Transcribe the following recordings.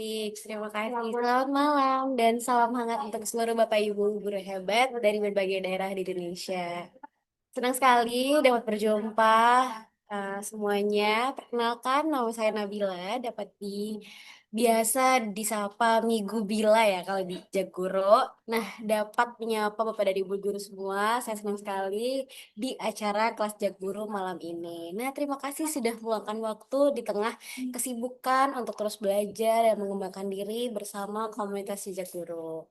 Baik, terima kasih. Selamat malam dan salam hangat untuk seluruh Bapak Ibu guru hebat dari berbagai daerah di Indonesia. Senang sekali dapat berjumpa semuanya. Perkenalkan, nama saya Nabila, dapat biasa disapa Migu Bila ya kalau di Jaguro. Nah, dapat menyapa Bapak dan Ibu guru semua. Saya senang sekali di acara kelas Jaguro malam ini. Nah, terima kasih sudah meluangkan waktu di tengah kesibukan untuk terus belajar dan mengembangkan diri bersama komunitas Jejak Guru.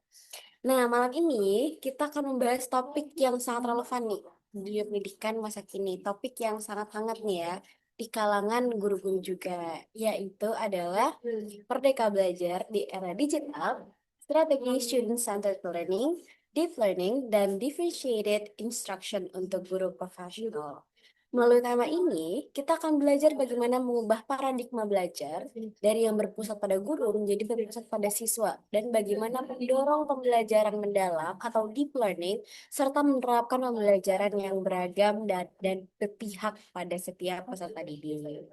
Nah, malam ini kita akan membahas topik yang sangat relevan nih di dunia pendidikan masa kini. Topik yang sangat hangat nih ya di kalangan guru-guru juga, yaitu adalah Merdeka Belajar di era digital, strategi student-centered learning, deep learning, dan differentiated instruction untuk guru profesional. Melalui tema ini, kita akan belajar bagaimana mengubah paradigma belajar dari yang berpusat pada guru menjadi berpusat pada siswa, dan bagaimana mendorong pembelajaran mendalam atau deep learning, serta menerapkan pembelajaran yang beragam dan berpihak pada setiap peserta didik.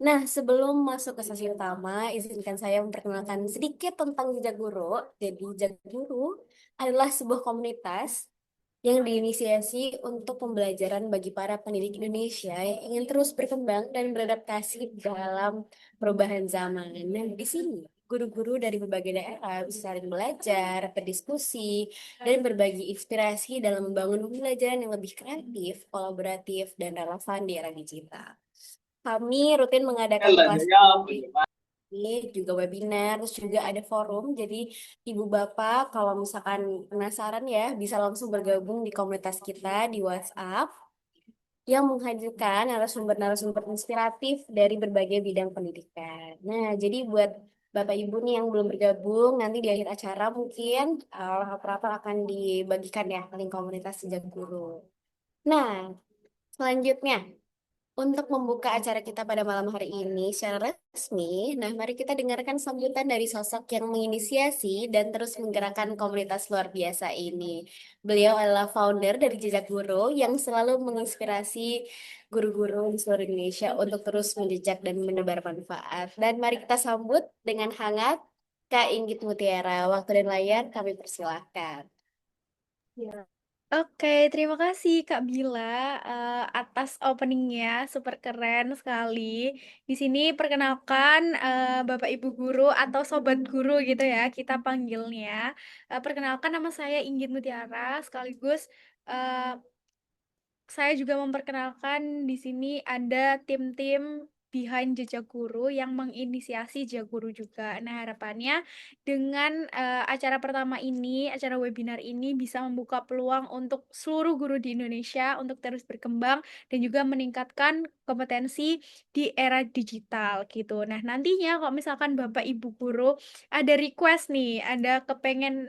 Nah, sebelum masuk ke sesi utama, izinkan saya memperkenalkan sedikit tentang Jejak Guru. Jadi, Jejak Guru adalah sebuah komunitas yang diinisiasi untuk pembelajaran bagi para pendidik Indonesia yang ingin terus berkembang dan beradaptasi dalam perubahan zaman. Nah, di sini guru-guru dari berbagai daerah bisa saling belajar, berdiskusi, dan berbagi inspirasi dalam membangun pembelajaran yang lebih kreatif, kolaboratif, dan relevan di era digital. Kami rutin mengadakan kelas ini juga webinar, terus juga ada forum. Jadi Ibu Bapak kalau misalkan penasaran ya bisa langsung bergabung di komunitas kita di WhatsApp yang menghadirkan narasumber-narasumber inspiratif dari berbagai bidang pendidikan. Nah, jadi buat Bapak Ibu nih yang belum bergabung, nanti di akhir acara mungkin apa-apa akan dibagikan ya link komunitas sejak guru. Nah, selanjutnya untuk membuka acara kita pada malam hari ini secara resmi, nah mari kita dengarkan sambutan dari sosok yang menginisiasi dan terus menggerakkan komunitas luar biasa ini. Beliau adalah founder dari Jejak Guru yang selalu menginspirasi guru-guru di seluruh Indonesia untuk terus menjejak dan menebar manfaat. Dan mari kita sambut dengan hangat Kak Inggit Mutiara. Waktu dan layar kami persilahkan. Oke, terima kasih Kak Bila atas openingnya, super keren sekali. Di sini perkenalkan Bapak Ibu guru atau Sobat Guru gitu ya, kita panggilnya. Perkenalkan nama saya Inggit Mutiara, sekaligus eh, saya juga memperkenalkan di sini ada tim-tim behind Jejak Guru yang menginisiasi Jejak Guru juga. Nah, harapannya dengan acara pertama ini, acara webinar ini bisa membuka peluang untuk seluruh guru di Indonesia untuk terus berkembang dan juga meningkatkan kompetensi di era digital gitu. Nah, nantinya kalau misalkan Bapak Ibu guru ada request nih, ada kepengen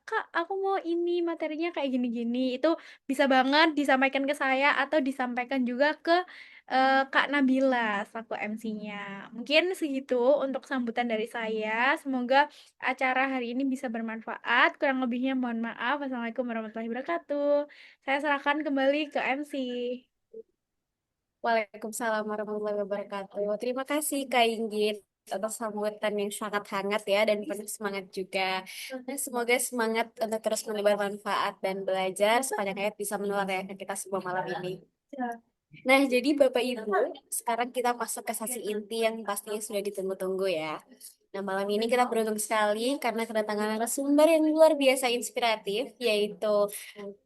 Kak, aku mau ini materinya kayak gini-gini, itu bisa banget disampaikan ke saya atau disampaikan juga ke Kak Nabila selaku MC-nya. Mungkin segitu untuk sambutan dari saya. Semoga acara hari ini bisa bermanfaat. Kurang lebihnya mohon maaf. Wassalamualaikum warahmatullahi wabarakatuh. Saya serahkan kembali ke MC. Waalaikumsalam warahmatullahi wabarakatuh. Terima kasih Kak Inggit atas sambutan yang sangat hangat ya dan penuh semangat juga. Nah, semoga semangat untuk terus menebar manfaat dan belajar sepanjang hayat bisa menular ya ke kita semua malam ini. Nah, jadi Bapak Ibu, sekarang kita masuk ke sesi inti yang pastinya sudah ditunggu-tunggu ya. Nah, malam ini kita beruntung sekali karena kedatangan narasumber yang luar biasa inspiratif, yaitu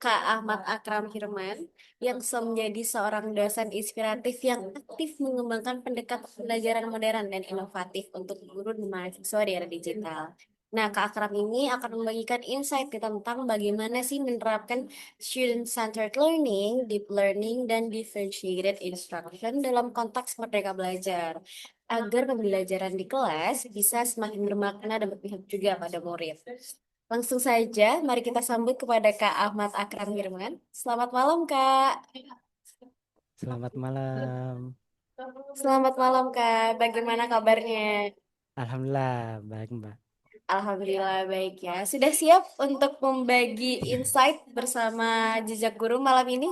Kak Ahmad Akram Firman, yang menjadi seorang dosen inspiratif yang aktif mengembangkan pendekatan pembelajaran modern dan inovatif untuk guru dan mahasiswa di era digital. Nah, Kak Akram ini akan membagikan insight tentang bagaimana sih menerapkan student-centered learning, deep learning, dan differentiated instruction dalam konteks merdeka belajar, agar pembelajaran di kelas bisa semakin bermakna dan berpihak juga pada murid. Langsung saja, mari kita sambut kepada Kak Ahmad Akram Firman. Selamat malam, Kak. Selamat malam. Selamat malam, Kak. Bagaimana kabarnya? Alhamdulillah, baik Mbak. Alhamdulillah baik ya. Sudah siap untuk membagi insight bersama Jejak Guru malam ini?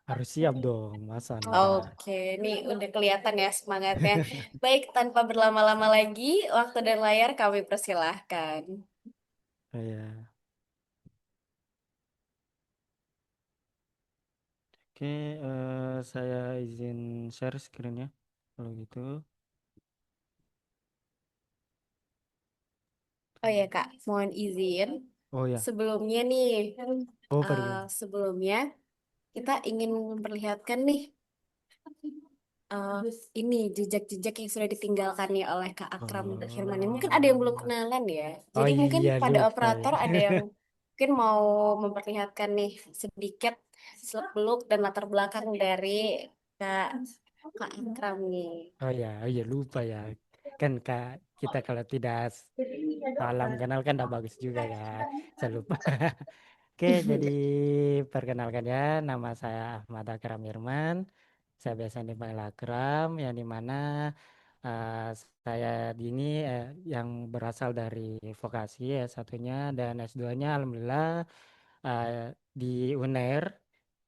Harus siap dong, masa enggak? Oke, ini udah kelihatan ya semangatnya. Baik, tanpa berlama-lama lagi, waktu dan layar kami persilahkan. Ya. Oke, saya izin share screen-nya. Kalau gitu. Oh ya Kak, mohon izin. Oh ya. Sebelumnya nih, Oh, eh, pergi. sebelumnya kita ingin memperlihatkan nih eh, ini jejak-jejak yang sudah ditinggalkan nih oleh Kak Akram Hirman. Mungkin ada yang belum Oh. kenalan ya. Oh Jadi mungkin iya, pada lupa ya. operator ada yang mungkin mau memperlihatkan nih sedikit seluk-beluk dan latar belakang dari Kak Kak Akram nih. Oh ya, lupa ya. Kan Kak, kita kalau tidak salam kenal kan tidak bagus juga kan. Saya lupa. Oke, jadi perkenalkan ya, nama saya Ahmad Akram Irman. Saya biasa dipanggil Akram, yang dimana eh, saya di ini yang berasal dari vokasi ya satunya dan S2-nya Alhamdulillah eh, di UNER,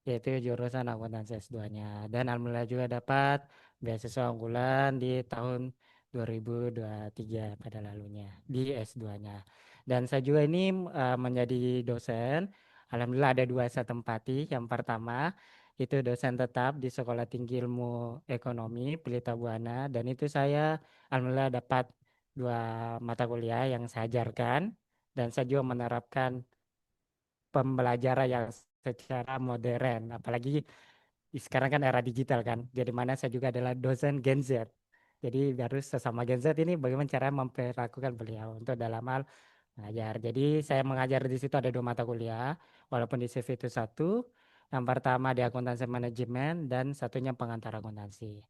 yaitu jurusan akuntansi S2-nya. Dan Alhamdulillah juga dapat beasiswa unggulan di tahun 2023 pada lalunya di S2-nya. Dan saya juga ini menjadi dosen. Alhamdulillah ada dua saya tempati. Yang pertama itu dosen tetap di Sekolah Tinggi Ilmu Ekonomi Pelita Buana, dan itu saya alhamdulillah dapat dua mata kuliah yang saya ajarkan, dan saya juga menerapkan pembelajaran yang secara modern, apalagi sekarang kan era digital kan, jadi mana saya juga adalah dosen Gen Z. Jadi harus sesama Gen Z ini bagaimana cara memperlakukan beliau untuk dalam hal mengajar. Jadi saya mengajar di situ ada dua mata kuliah, walaupun di CV itu satu. Yang pertama di akuntansi manajemen dan satunya pengantar akuntansi.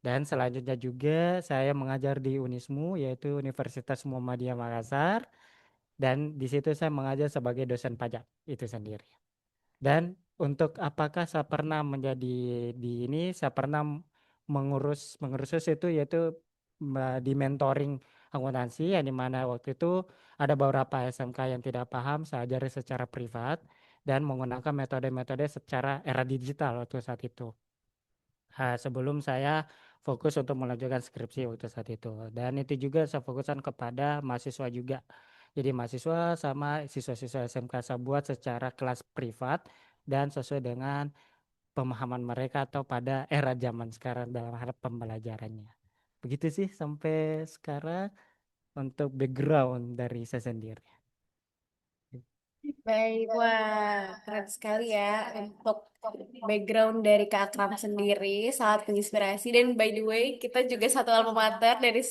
Dan selanjutnya juga saya mengajar di Unismu, yaitu Universitas Muhammadiyah Makassar. Dan di situ saya mengajar sebagai dosen pajak itu sendiri. Dan untuk apakah saya pernah menjadi di ini, saya pernah mengurus mengurus itu yaitu di mentoring akuntansi, yang dimana waktu itu ada beberapa SMK yang tidak paham, saya ajari secara privat dan menggunakan metode-metode secara era digital waktu saat itu. Sebelum saya fokus untuk melanjutkan skripsi waktu saat itu. Dan itu juga saya fokuskan kepada mahasiswa juga. Jadi mahasiswa sama siswa-siswa SMK saya buat secara kelas privat dan sesuai dengan pemahaman mereka atau pada era zaman sekarang dalam hal pembelajarannya. Begitu sih sampai sekarang untuk background dari saya sendiri. Baik, wah keren sekali ya untuk background dari Kak Akram sendiri, sangat menginspirasi. Dan by the way, kita juga satu alma mater dari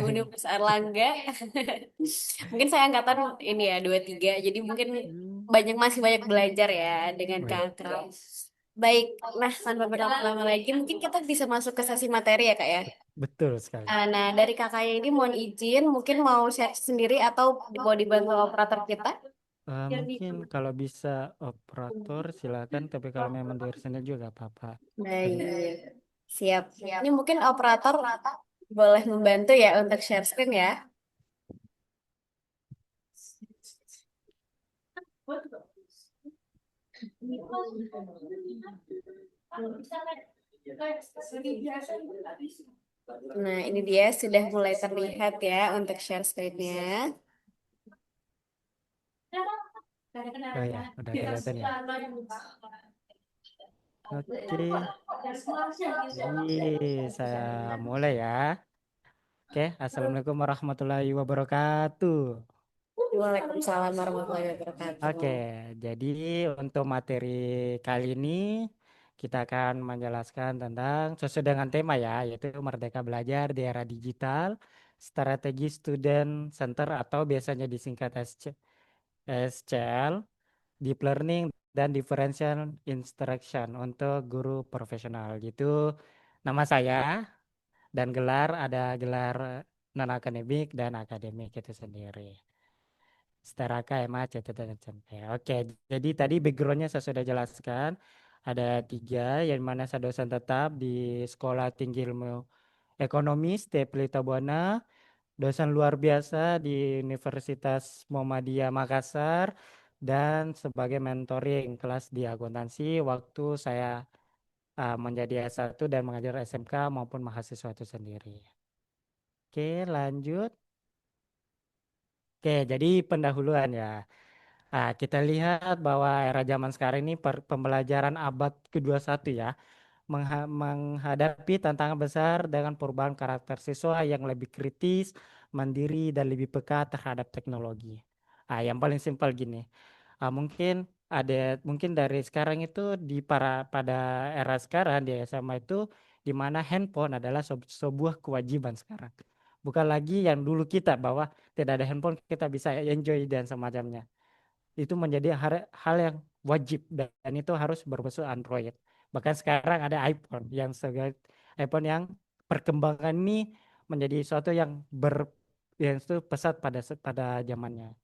Universitas Erlangga. Mungkin saya angkatan ini ya 23, jadi mungkin masih banyak belajar ya dengan Kak Baik, Akram. Baik, nah tanpa berlama-lama lagi, mungkin kita bisa masuk ke sesi materi ya Kak ya. betul sekali. Nah, dari kakaknya ini mohon izin, mungkin mau share sendiri atau mau dibantu operator kita? Mungkin kalau bisa operator silakan, tapi kalau memang dari sini juga gak apa-apa. Jadi, Baik, siap. Ini mungkin operator boleh membantu ya untuk share screen ya. Nah, ini dia sudah mulai terlihat ya untuk share screen-nya. oh ya, udah kelihatan ya. Oke, jadi saya mulai ya. Oke, Assalamualaikum warahmatullahi wabarakatuh. Waalaikumsalam warahmatullahi wabarakatuh. Oke, jadi untuk materi kali ini kita akan menjelaskan tentang sesuai dengan tema ya, yaitu Merdeka Belajar di Era Digital, Strategi Student Center atau biasanya disingkat SCL, Deep Learning dan Differential Instruction untuk guru profesional. Gitu nama saya, dan gelar ada gelar non akademik dan akademik itu sendiri. Setara KMA, catatan SMP. Oke, jadi tadi backgroundnya saya sudah jelaskan. Ada tiga, yang mana saya dosen tetap di Sekolah Tinggi Ilmu Ekonomi ST Pelita Buana, dosen luar biasa di Universitas Muhammadiyah Makassar, dan sebagai mentoring kelas di akuntansi waktu saya menjadi S1 dan mengajar SMK maupun mahasiswa itu sendiri. Oke, lanjut. Oke, jadi pendahuluan ya. Kita lihat bahwa era zaman sekarang ini pembelajaran abad ke-21 ya, menghadapi tantangan besar dengan perubahan karakter siswa yang lebih kritis, mandiri, dan lebih peka terhadap teknologi. Yang paling simpel gini, mungkin dari sekarang itu pada era sekarang di SMA itu di mana handphone adalah sebuah kewajiban sekarang. Bukan lagi yang dulu kita bahwa tidak ada handphone kita bisa enjoy dan semacamnya. Itu menjadi hal yang wajib dan itu harus berbasis Android. Bahkan sekarang ada iPhone yang perkembangan ini menjadi suatu yang itu pesat pada zamannya.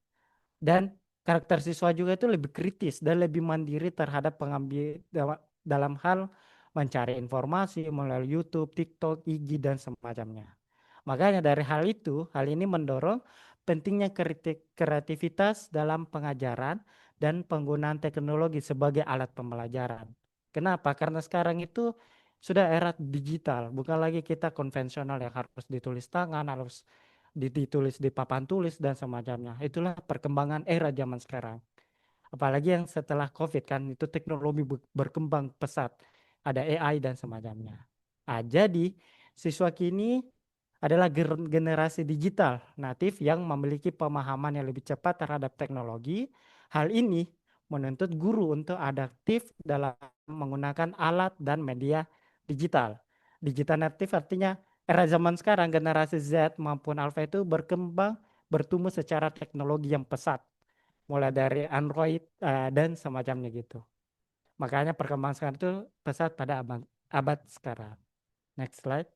Dan karakter siswa juga itu lebih kritis dan lebih mandiri terhadap dalam hal mencari informasi melalui YouTube, TikTok, IG dan semacamnya. Makanya dari hal ini mendorong pentingnya kreativitas dalam pengajaran dan penggunaan teknologi sebagai alat pembelajaran. Kenapa? Karena sekarang itu sudah era digital, bukan lagi kita konvensional yang harus ditulis tangan, harus ditulis di papan tulis dan semacamnya. Itulah perkembangan era zaman sekarang. Apalagi yang setelah COVID kan itu teknologi berkembang pesat. Ada AI dan semacamnya. Jadi siswa kini adalah generasi digital natif yang memiliki pemahaman yang lebih cepat terhadap teknologi. Hal ini menuntut guru untuk adaptif dalam menggunakan alat dan media digital. Digital natif artinya era zaman sekarang generasi Z maupun Alpha itu bertumbuh secara teknologi yang pesat, mulai dari Android dan semacamnya gitu. Makanya perkembangan sekarang itu pesat pada abad sekarang. Next slide.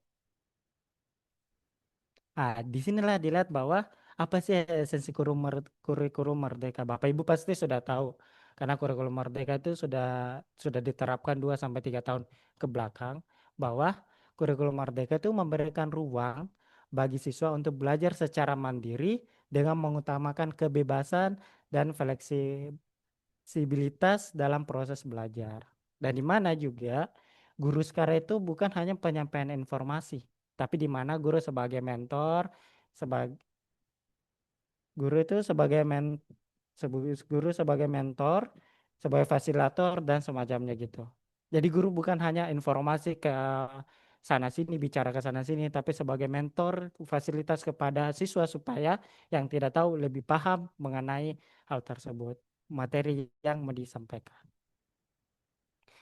Di sinilah dilihat bahwa apa sih esensi kurikulum merdeka. Bapak Ibu pasti sudah tahu karena kurikulum merdeka itu sudah diterapkan 2 sampai 3 tahun ke belakang bahwa kurikulum merdeka itu memberikan ruang bagi siswa untuk belajar secara mandiri dengan mengutamakan kebebasan dan fleksibilitas dalam proses belajar. Dan di mana juga guru sekarang itu bukan hanya penyampaian informasi, tapi di mana guru sebagai mentor, sebagai guru itu guru sebagai mentor, sebagai fasilitator dan semacamnya gitu. Jadi guru bukan hanya informasi ke sana sini bicara ke sana sini, tapi sebagai mentor fasilitas kepada siswa supaya yang tidak tahu lebih paham mengenai hal tersebut, materi yang mau disampaikan.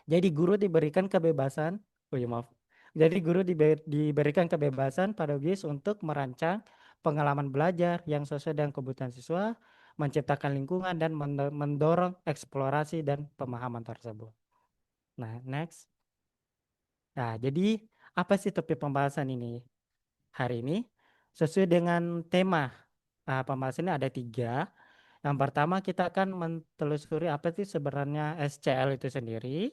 Jadi guru diberikan kebebasan, oh ya maaf. Jadi guru diberikan kebebasan pada GIS untuk merancang pengalaman belajar yang sesuai dengan kebutuhan siswa, menciptakan lingkungan dan mendorong eksplorasi dan pemahaman tersebut. Nah, next. Nah, jadi apa sih topik pembahasan ini hari ini? Sesuai dengan tema pembahasan ini ada 3. Yang pertama kita akan mentelusuri apa sih sebenarnya SCL itu sendiri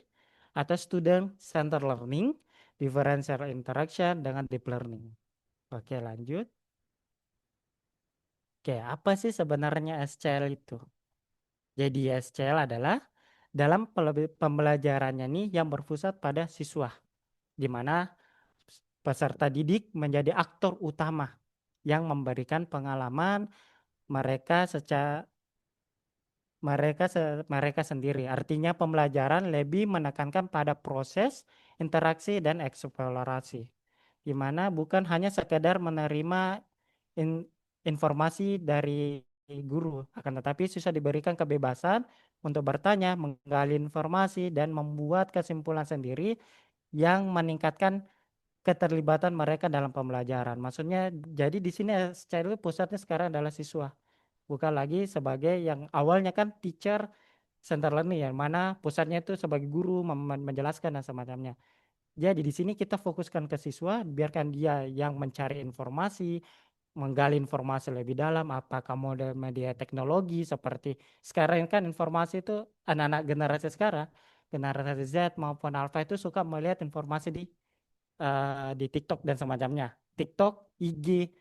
atau Student Center Learning, Differential Interaction dengan Deep Learning. Oke, lanjut. Oke, apa sih sebenarnya SCL itu? Jadi SCL adalah dalam pembelajarannya nih yang berpusat pada siswa, di mana peserta didik menjadi aktor utama yang memberikan pengalaman mereka secara mereka sendiri. Artinya pembelajaran lebih menekankan pada proses, interaksi, dan eksplorasi. Di mana bukan hanya sekedar menerima in- informasi dari guru, akan tetapi siswa diberikan kebebasan untuk bertanya, menggali informasi, dan membuat kesimpulan sendiri yang meningkatkan keterlibatan mereka dalam pembelajaran. Maksudnya, jadi di sini secara pusatnya sekarang adalah siswa, bukan lagi sebagai yang awalnya kan teacher center learning yang mana pusatnya itu sebagai guru menjelaskan dan semacamnya. Jadi di sini kita fokuskan ke siswa, biarkan dia yang mencari informasi, menggali informasi lebih dalam, apakah model media teknologi seperti sekarang kan informasi itu anak-anak generasi sekarang, generasi Z maupun Alpha itu suka melihat informasi di TikTok dan semacamnya. TikTok, IG,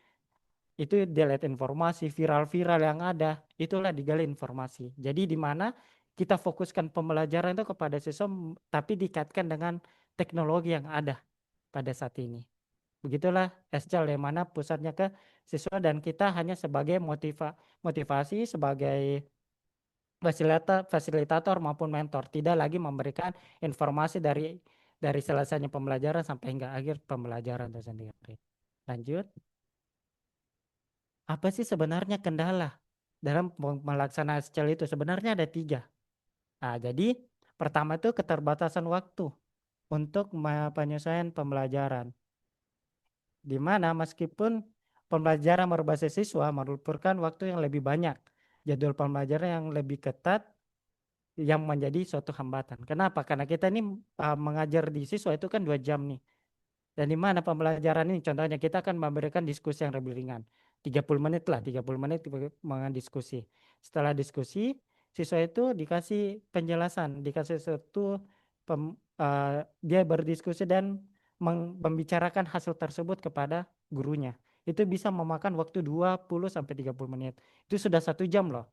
itu delete informasi, viral-viral yang ada, itulah digali informasi. Jadi di mana kita fokuskan pembelajaran itu kepada siswa, tapi dikaitkan dengan teknologi yang ada pada saat ini. Begitulah SCL yang mana pusatnya ke siswa dan kita hanya sebagai motivasi, sebagai fasilitator maupun mentor, tidak lagi memberikan informasi dari selesainya pembelajaran sampai hingga akhir pembelajaran itu sendiri. Lanjut, apa sih sebenarnya kendala dalam melaksanakan SCL itu? Sebenarnya ada 3. Nah, jadi pertama itu keterbatasan waktu untuk penyesuaian pembelajaran, di mana meskipun pembelajaran berbasis siswa memerlukan waktu yang lebih banyak, jadwal pembelajaran yang lebih ketat yang menjadi suatu hambatan. Kenapa? Karena kita ini mengajar di siswa itu kan 2 jam nih. Dan di mana pembelajaran ini contohnya kita akan memberikan diskusi yang lebih ringan. 30 menit lah, 30 menit dengan diskusi. Setelah diskusi, siswa itu dikasih penjelasan, dikasih suatu dia berdiskusi dan membicarakan hasil tersebut kepada gurunya. Itu bisa memakan waktu 20 sampai 30 menit. Itu sudah 1 jam loh.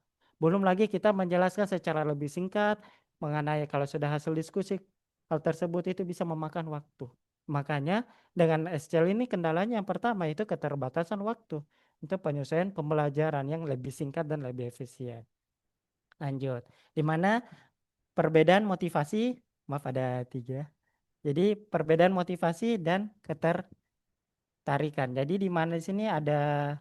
Belum lagi kita menjelaskan secara lebih singkat mengenai kalau sudah hasil diskusi hal tersebut itu bisa memakan waktu. Makanya dengan SCL ini kendalanya yang pertama itu keterbatasan waktu untuk penyelesaian pembelajaran yang lebih singkat dan lebih efisien. Lanjut, di mana perbedaan motivasi, maaf ada 3. Jadi perbedaan motivasi dan ketertarikan. Jadi di mana di sini ada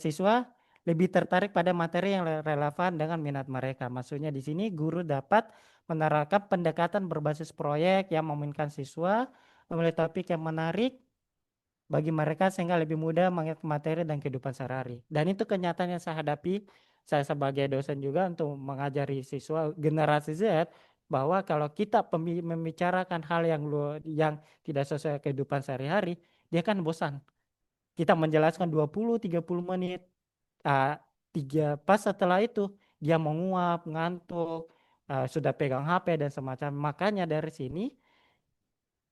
siswa lebih tertarik pada materi yang relevan dengan minat mereka. Maksudnya di sini guru dapat menerapkan pendekatan berbasis proyek yang memungkinkan siswa memilih topik yang menarik bagi mereka sehingga lebih mudah mengingat materi dan kehidupan sehari-hari. Dan itu kenyataan yang saya hadapi, saya sebagai dosen juga untuk mengajari siswa generasi Z, bahwa kalau kita membicarakan hal yang tidak sesuai kehidupan sehari-hari, dia kan bosan. Kita menjelaskan 20-30 menit, uh, pas setelah itu dia menguap, ngantuk, sudah pegang HP dan semacam. Makanya dari sini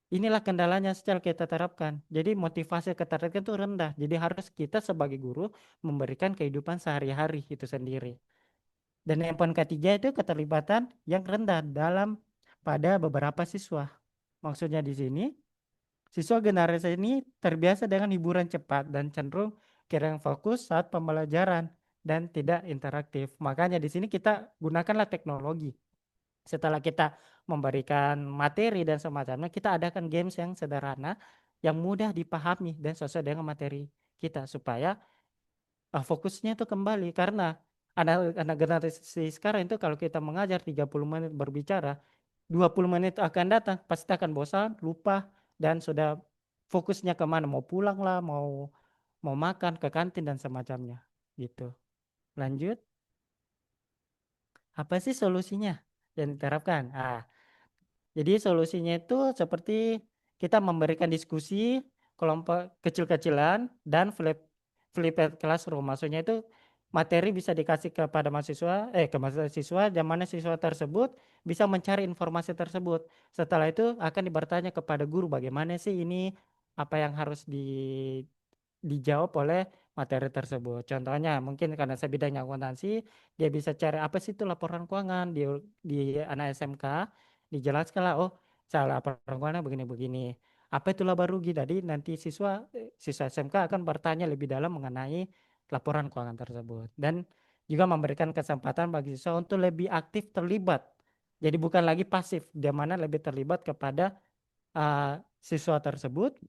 inilah kendalanya secara kita terapkan. Jadi motivasi ketertarikan itu rendah. Jadi harus kita sebagai guru memberikan kehidupan sehari-hari itu sendiri. Dan yang poin ketiga itu keterlibatan yang rendah pada beberapa siswa. Maksudnya di sini siswa generasi ini terbiasa dengan hiburan cepat dan cenderung kurang fokus saat pembelajaran dan tidak interaktif. Makanya di sini kita gunakanlah teknologi. Setelah kita memberikan materi dan semacamnya, kita adakan games yang sederhana, yang mudah dipahami dan sesuai dengan materi kita supaya fokusnya itu kembali. Karena anak generasi sekarang itu kalau kita mengajar 30 menit berbicara, 20 menit akan datang, pasti akan bosan, lupa, dan sudah fokusnya kemana, mau pulang lah, mau makan, ke kantin dan semacamnya. Gitu. Lanjut, apa sih solusinya yang diterapkan? Jadi solusinya itu seperti kita memberikan diskusi kelompok kecil-kecilan dan flipped classroom. Maksudnya itu materi bisa dikasih kepada ke mahasiswa, dan mana siswa tersebut bisa mencari informasi tersebut. Setelah itu akan bertanya kepada guru bagaimana sih ini, apa yang harus dijawab oleh materi tersebut. Contohnya mungkin karena saya bidangnya akuntansi, dia bisa cari apa sih itu laporan keuangan di anak SMK, dijelaskanlah, oh saya laporan keuangan begini-begini. Apa itu laba rugi? Jadi nanti siswa SMK akan bertanya lebih dalam mengenai laporan keuangan tersebut, dan juga memberikan kesempatan bagi siswa untuk lebih aktif terlibat. Jadi bukan lagi pasif, di mana lebih terlibat kepada siswa tersebut.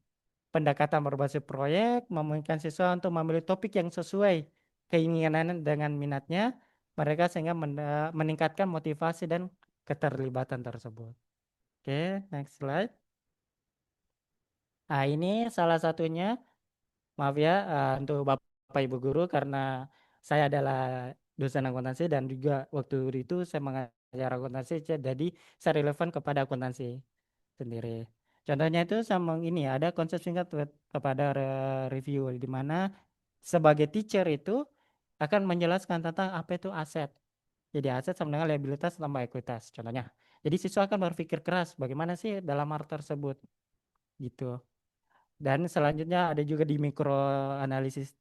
Pendekatan berbasis proyek memungkinkan siswa untuk memilih topik yang sesuai keinginan dengan minatnya mereka sehingga meningkatkan motivasi dan keterlibatan tersebut. Oke, next slide. Ini salah satunya, maaf ya, untuk Bapak Ibu guru, karena saya adalah dosen akuntansi dan juga waktu itu saya mengajar akuntansi, jadi saya relevan kepada akuntansi sendiri. Contohnya itu sama ini, ada konsep singkat kepada review, di mana sebagai teacher itu akan menjelaskan tentang apa itu aset. Jadi aset sama dengan liabilitas tambah ekuitas. Contohnya, jadi siswa akan berpikir keras bagaimana sih dalam hal tersebut, gitu. Dan selanjutnya ada juga di mikroanalisis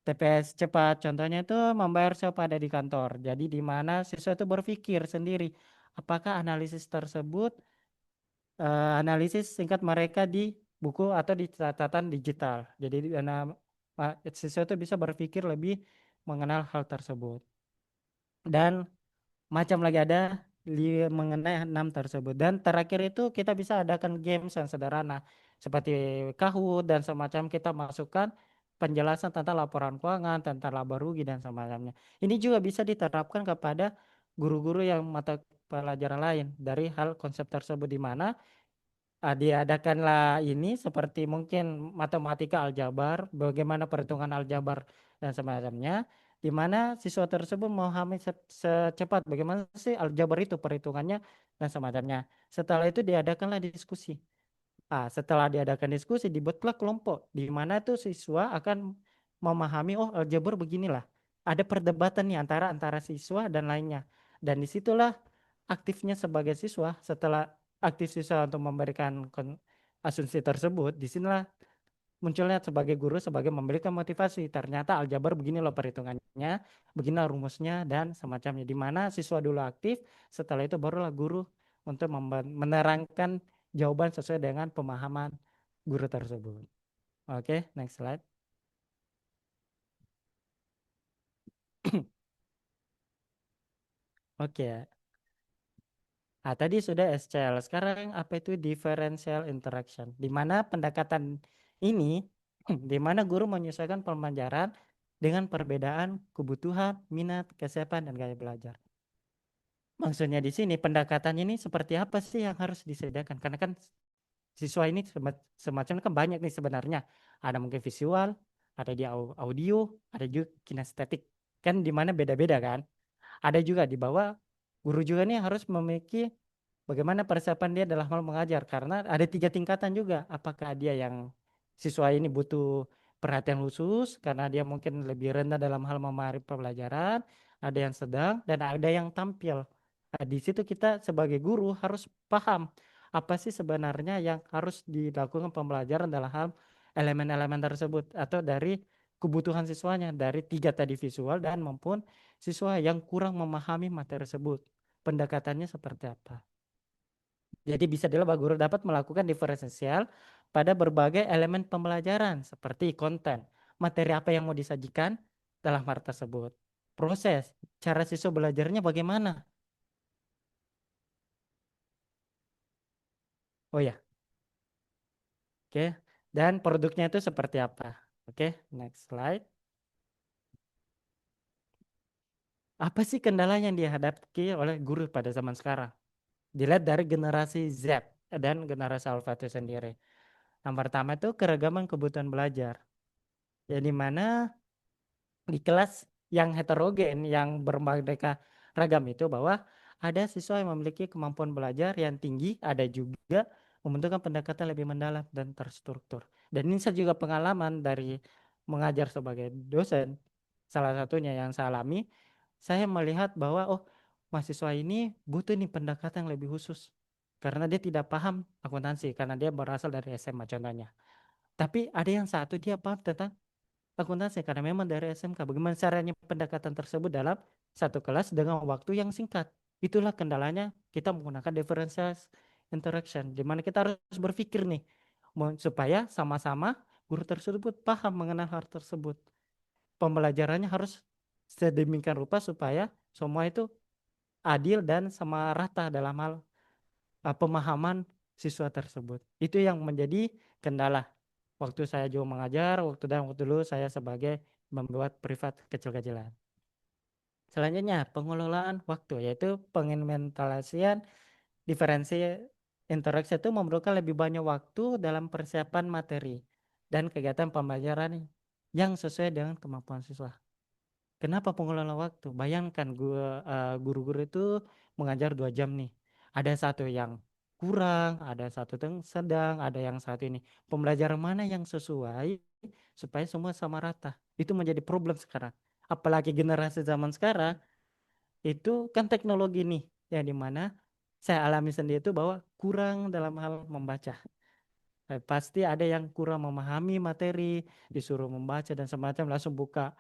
TPS cepat. Contohnya itu membayar pada di kantor. Jadi di mana siswa itu berpikir sendiri apakah analisis tersebut analisis singkat mereka di buku atau di catatan digital. Jadi di mana siswa itu bisa berpikir lebih mengenal hal tersebut. Dan macam lagi ada mengenai 6 tersebut. Dan terakhir itu kita bisa adakan games yang sederhana seperti Kahoot dan semacam kita masukkan penjelasan tentang laporan keuangan, tentang laba rugi dan semacamnya. Ini juga bisa diterapkan kepada guru-guru yang mata pelajaran lain dari hal konsep tersebut di mana diadakanlah ini seperti mungkin matematika aljabar, bagaimana perhitungan aljabar dan semacamnya, di mana siswa tersebut memahami secepat bagaimana sih aljabar itu perhitungannya dan semacamnya. Setelah itu diadakanlah diskusi. Setelah diadakan diskusi, dibuatlah kelompok di mana tuh siswa akan memahami, oh aljabar beginilah. Ada perdebatan nih antara antara siswa dan lainnya. Dan disitulah aktifnya sebagai siswa, setelah aktif siswa untuk memberikan asumsi tersebut, disinilah munculnya sebagai guru sebagai memberikan motivasi. Ternyata aljabar begini loh perhitungannya, beginilah rumusnya dan semacamnya. Di mana siswa dulu aktif, setelah itu barulah guru untuk menerangkan jawaban sesuai dengan pemahaman guru tersebut. Oke, next slide. Oke. Tadi sudah SCL. Sekarang apa itu differential interaction? Di mana pendekatan ini, di mana guru menyesuaikan pembelajaran dengan perbedaan kebutuhan, minat, kesiapan, dan gaya belajar. Maksudnya di sini pendekatannya ini seperti apa sih yang harus disediakan? Karena kan siswa ini semacam kan banyak nih sebenarnya. Ada mungkin visual, ada di audio, ada juga kinestetik. Kan di mana beda-beda kan? Ada juga di bawah guru juga nih harus memiliki bagaimana persiapan dia dalam hal mengajar karena ada 3 tingkatan juga. Apakah dia yang siswa ini butuh perhatian khusus karena dia mungkin lebih rendah dalam hal memahami pembelajaran, ada yang sedang dan ada yang tampil. Di situ kita sebagai guru harus paham apa sih sebenarnya yang harus dilakukan pembelajaran dalam hal elemen-elemen tersebut atau dari kebutuhan siswanya dari 3 tadi visual dan maupun siswa yang kurang memahami materi tersebut. Pendekatannya seperti apa? Jadi bisa dilihat guru dapat melakukan diferensial pada berbagai elemen pembelajaran seperti konten, materi apa yang mau disajikan dalam hal tersebut, proses, cara siswa belajarnya bagaimana. Oh ya, oke. Dan produknya itu seperti apa? Oke, next slide. Apa sih kendala yang dihadapi oleh guru pada zaman sekarang? Dilihat dari generasi Z dan generasi Alpha itu sendiri. Yang pertama itu keragaman kebutuhan belajar. Yang dimana di kelas yang heterogen, yang beraneka ragam itu bahwa ada siswa yang memiliki kemampuan belajar yang tinggi, ada juga membentukkan pendekatan lebih mendalam dan terstruktur. Dan ini saya juga pengalaman dari mengajar sebagai dosen, salah satunya yang saya alami, saya melihat bahwa oh mahasiswa ini butuh nih pendekatan yang lebih khusus karena dia tidak paham akuntansi karena dia berasal dari SMA contohnya. Tapi ada yang satu dia paham tentang akuntansi karena memang dari SMK. Bagaimana caranya pendekatan tersebut dalam satu kelas dengan waktu yang singkat? Itulah kendalanya kita menggunakan differential interaction, di mana kita harus berpikir nih supaya sama-sama guru tersebut paham mengenal hal tersebut. Pembelajarannya harus sedemikian rupa supaya semua itu adil dan sama rata dalam hal pemahaman siswa tersebut. Itu yang menjadi kendala waktu saya juga mengajar, waktu dulu saya sebagai membuat privat kecil-kecilan. Selanjutnya, pengelolaan waktu, yaitu pengimplementasian diferensi interaksi itu memerlukan lebih banyak waktu dalam persiapan materi dan kegiatan pembelajaran yang sesuai dengan kemampuan siswa. Kenapa pengelola waktu? Bayangkan guru-guru itu mengajar 2 jam nih. Ada satu yang kurang, ada satu yang sedang, ada yang satu ini. Pembelajaran mana yang sesuai supaya semua sama rata? Itu menjadi problem sekarang. Apalagi generasi zaman sekarang itu kan teknologi nih, yang dimana saya alami sendiri itu bahwa kurang dalam hal membaca. Pasti ada yang kurang memahami materi, disuruh membaca dan semacam, langsung buka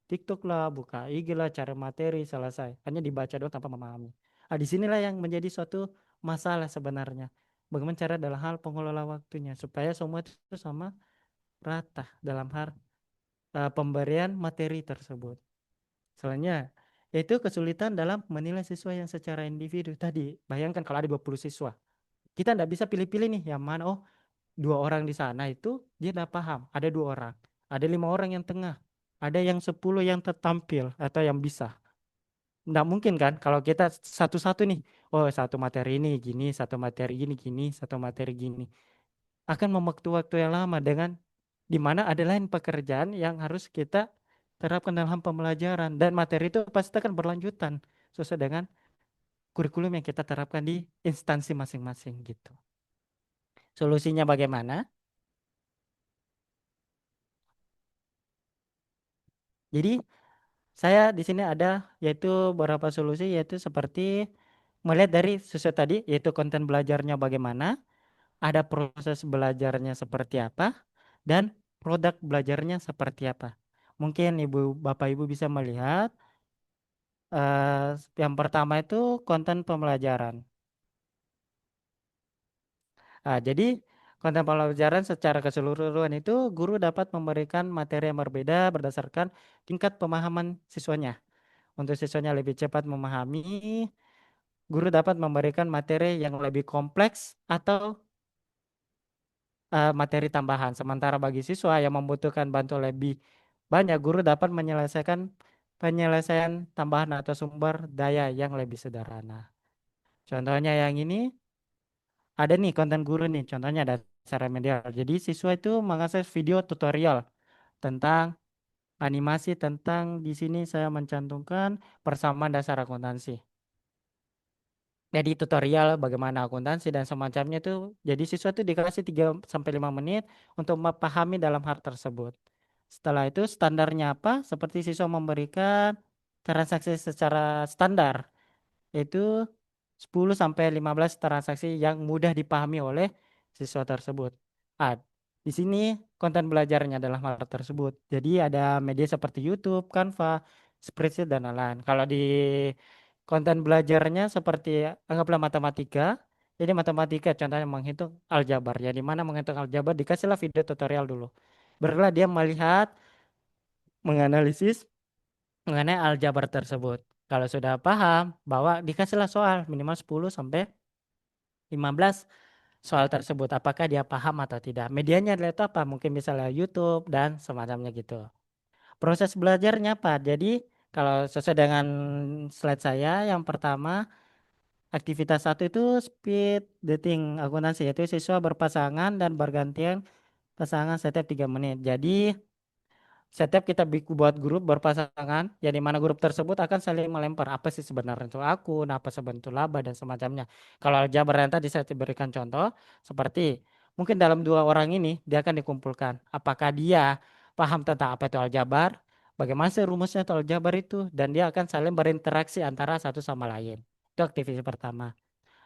TikTok lah, buka IG lah, cari materi, selesai. Hanya dibaca doang tanpa memahami. Disinilah yang menjadi suatu masalah sebenarnya. Bagaimana cara dalam hal pengelola waktunya supaya semua itu sama rata dalam hal pemberian materi tersebut. Soalnya itu kesulitan dalam menilai siswa yang secara individu tadi. Bayangkan kalau ada 20 siswa. Kita tidak bisa pilih-pilih nih yang mana. Oh, dua orang di sana itu dia tidak paham. Ada dua orang. Ada 5 orang yang tengah. Ada yang 10 yang tertampil atau yang bisa. Nggak mungkin kan kalau kita satu-satu nih. Oh, satu materi ini gini, satu materi ini gini, satu materi gini. Akan memakan waktu yang lama dengan di mana ada lain pekerjaan yang harus kita terapkan dalam pembelajaran dan materi itu pasti akan berlanjutan sesuai dengan kurikulum yang kita terapkan di instansi masing-masing gitu. Solusinya bagaimana? Jadi saya di sini ada yaitu beberapa solusi yaitu seperti melihat dari sesuai tadi yaitu konten belajarnya bagaimana, ada proses belajarnya seperti apa, dan produk belajarnya seperti apa. Mungkin Ibu Bapak Ibu bisa melihat yang pertama itu konten pembelajaran. Jadi konten pembelajaran secara keseluruhan itu guru dapat memberikan materi yang berbeda berdasarkan tingkat pemahaman siswanya. Untuk siswanya lebih cepat memahami, guru dapat memberikan materi yang lebih kompleks atau materi tambahan. Sementara bagi siswa yang membutuhkan bantuan lebih banyak, guru dapat menyelesaikan penyelesaian tambahan atau sumber daya yang lebih sederhana. Contohnya yang ini ada nih konten guru nih, contohnya ada secara media. Jadi siswa itu mengakses video tutorial tentang animasi tentang di sini saya mencantumkan persamaan dasar akuntansi. Jadi tutorial bagaimana akuntansi dan semacamnya itu. Jadi siswa itu dikasih 3 sampai 5 menit untuk memahami dalam hal tersebut. Setelah itu standarnya apa? Seperti siswa memberikan transaksi secara standar, yaitu 10 sampai 15 transaksi yang mudah dipahami oleh siswa tersebut. Ah, di sini konten belajarnya adalah hal tersebut. Jadi ada media seperti YouTube, Canva, Spreadsheet dan lain-lain. Kalau di konten belajarnya seperti anggaplah matematika. Jadi matematika contohnya menghitung aljabar. Ya, di mana menghitung aljabar dikasihlah video tutorial dulu. Barulah dia melihat, menganalisis mengenai aljabar tersebut. Kalau sudah paham, bahwa dikasihlah soal minimal 10 sampai 15 soal tersebut. Apakah dia paham atau tidak. Medianya adalah itu apa? Mungkin misalnya YouTube dan semacamnya gitu. Proses belajarnya apa? Jadi kalau sesuai dengan slide saya, yang pertama aktivitas satu itu speed dating akuntansi, yaitu siswa berpasangan dan bergantian pasangan setiap 3 menit. Jadi setiap kita buat grup berpasangan, ya di mana grup tersebut akan saling melempar apa sih sebenarnya itu akun, apa sebenarnya itu laba dan semacamnya. Kalau aljabar yang tadi saya berikan contoh, seperti mungkin dalam 2 orang ini dia akan dikumpulkan. Apakah dia paham tentang apa itu aljabar, bagaimana sih rumusnya itu aljabar itu, dan dia akan saling berinteraksi antara satu sama lain. Itu aktivitas pertama.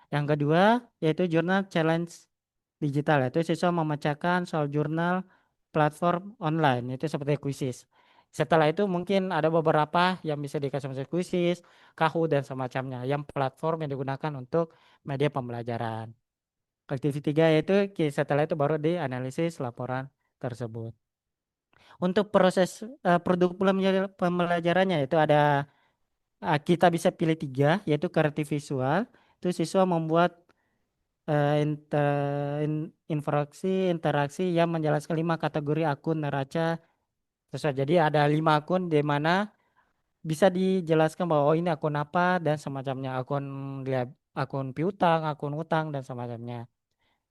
Yang kedua yaitu jurnal challenge digital, yaitu siswa memecahkan soal jurnal platform online itu seperti kuisis. Setelah itu mungkin ada beberapa yang bisa dikasih kuisis, Kahoot dan semacamnya yang platform yang digunakan untuk media pembelajaran. Aktivitas 3 yaitu setelah itu baru dianalisis laporan tersebut. Untuk proses produk pembelajarannya itu ada kita bisa pilih 3 yaitu kreatif visual. Itu siswa membuat interaksi yang menjelaskan 5 kategori akun neraca sesuai. Jadi ada 5 akun di mana bisa dijelaskan bahwa oh ini akun apa dan semacamnya, akun piutang, akun utang dan semacamnya.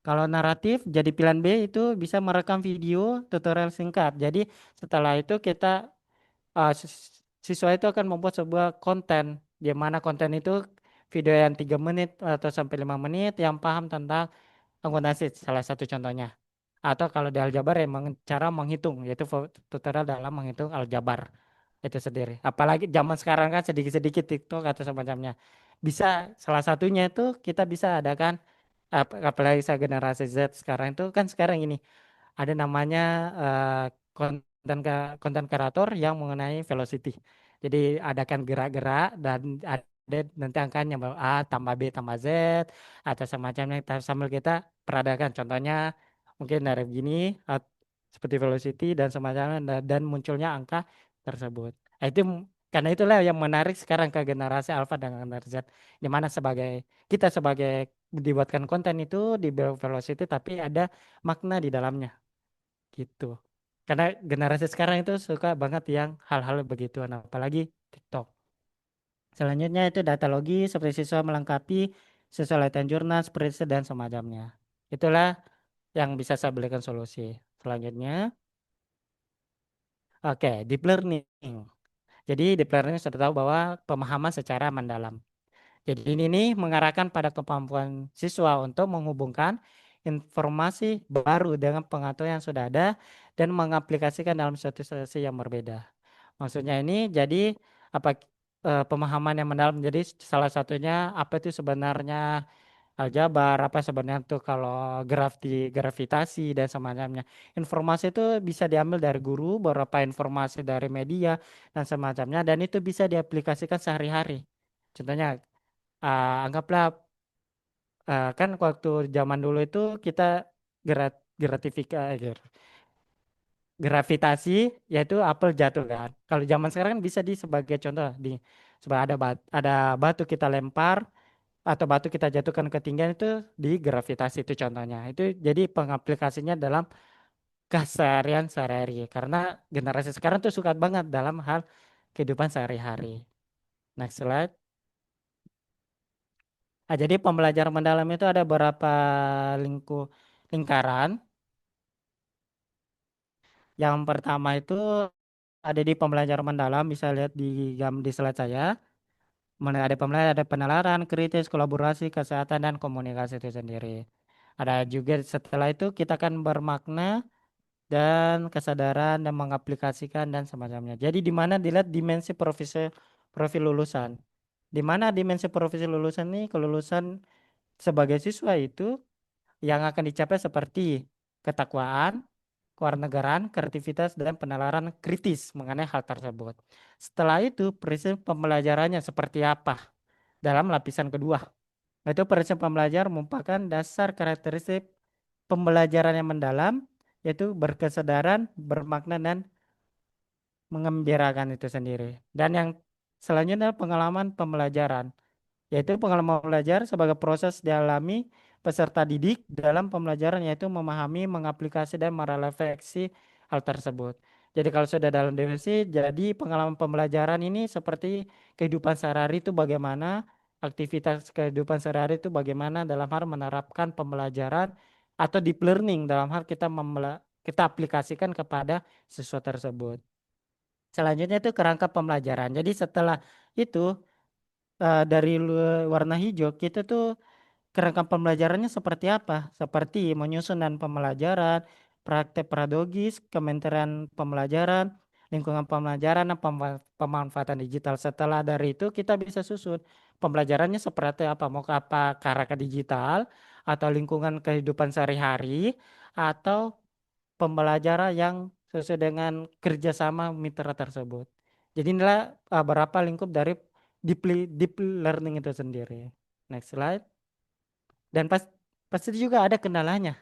Kalau naratif jadi pilihan B itu bisa merekam video tutorial singkat. Jadi setelah itu kita siswa itu akan membuat sebuah konten di mana konten itu video yang 3 menit atau sampai 5 menit yang paham tentang akuntansi salah satu contohnya. Atau kalau di aljabar emang cara menghitung yaitu tutorial dalam menghitung aljabar itu sendiri. Apalagi zaman sekarang kan sedikit-sedikit TikTok atau semacamnya. Bisa salah satunya itu kita bisa adakan apalagi saya generasi Z sekarang itu kan sekarang ini ada namanya eh, konten kreator yang mengenai velocity. Jadi adakan gerak-gerak dan ada nanti angkanya bahwa A tambah B tambah Z atau semacamnya sambil kita peradakan. Contohnya mungkin dari begini seperti velocity dan semacamnya dan munculnya angka tersebut. Karena itulah yang menarik sekarang ke generasi Alpha dan generasi Z, di mana kita sebagai dibuatkan konten itu di velocity tapi ada makna di dalamnya gitu. Karena generasi sekarang itu suka banget yang hal-hal begituan, apalagi TikTok. Selanjutnya itu data logi seperti siswa melengkapi sesuai latihan jurnal, spreadsheet, dan semacamnya. Itulah yang bisa saya berikan solusi. Selanjutnya, oke, deep learning. Jadi deep learning sudah tahu bahwa pemahaman secara mendalam. Jadi ini nih mengarahkan pada kemampuan siswa untuk menghubungkan informasi baru dengan pengetahuan yang sudah ada dan mengaplikasikan dalam suatu situasi yang berbeda. Maksudnya ini jadi apa pemahaman yang mendalam. Jadi salah satunya apa itu sebenarnya aljabar, apa sebenarnya itu kalau gravitasi dan semacamnya. Informasi itu bisa diambil dari guru, beberapa informasi dari media dan semacamnya dan itu bisa diaplikasikan sehari-hari. Contohnya anggaplah kan waktu zaman dulu itu kita gratifikasi gravitasi yaitu apel jatuh kan. Kalau zaman sekarang kan bisa sebagai contoh sebagai ada batu kita lempar atau batu kita jatuhkan ke ketinggian itu di gravitasi itu contohnya. Itu jadi pengaplikasinya dalam keseharian sehari-hari karena generasi sekarang tuh suka banget dalam hal kehidupan sehari-hari. Next slide. Jadi pembelajaran mendalam itu ada beberapa lingkaran. Yang pertama itu ada di pembelajaran mendalam, bisa lihat di slide saya. Ada pembelajaran, ada penalaran, kritis, kolaborasi, kesehatan, dan komunikasi itu sendiri. Ada juga setelah itu kita akan bermakna dan kesadaran dan mengaplikasikan dan semacamnya. Jadi di mana dilihat dimensi profil lulusan. Di mana dimensi profil lulusan ini kelulusan sebagai siswa itu yang akan dicapai seperti ketakwaan, kewarganegaraan, kreativitas, dan penalaran kritis mengenai hal tersebut. Setelah itu, prinsip pembelajarannya seperti apa dalam lapisan kedua. Itu prinsip pembelajaran merupakan dasar karakteristik pembelajaran yang mendalam, yaitu berkesadaran, bermakna, dan mengembirakan itu sendiri. Dan yang selanjutnya pengalaman pembelajaran yaitu pengalaman belajar sebagai proses dialami peserta didik dalam pembelajaran yaitu memahami, mengaplikasi dan merefleksi hal tersebut. Jadi kalau sudah dalam definisi, jadi pengalaman pembelajaran ini seperti kehidupan sehari-hari itu bagaimana, aktivitas kehidupan sehari-hari itu bagaimana dalam hal menerapkan pembelajaran atau deep learning dalam hal kita aplikasikan kepada siswa tersebut. Selanjutnya itu kerangka pembelajaran. Jadi setelah itu dari warna hijau kita tuh kerangka pembelajarannya seperti apa? Seperti menyusun dan pembelajaran, praktek pedagogis, kementerian pembelajaran, lingkungan pembelajaran, dan pemanfaatan digital. Setelah dari itu kita bisa susun pembelajarannya seperti apa? Mau ke apa kerangka digital atau lingkungan kehidupan sehari-hari atau pembelajaran yang sesuai dengan kerjasama mitra tersebut. Jadi inilah beberapa lingkup dari deep learning itu sendiri. Next slide. Dan pasti juga ada kendalanya.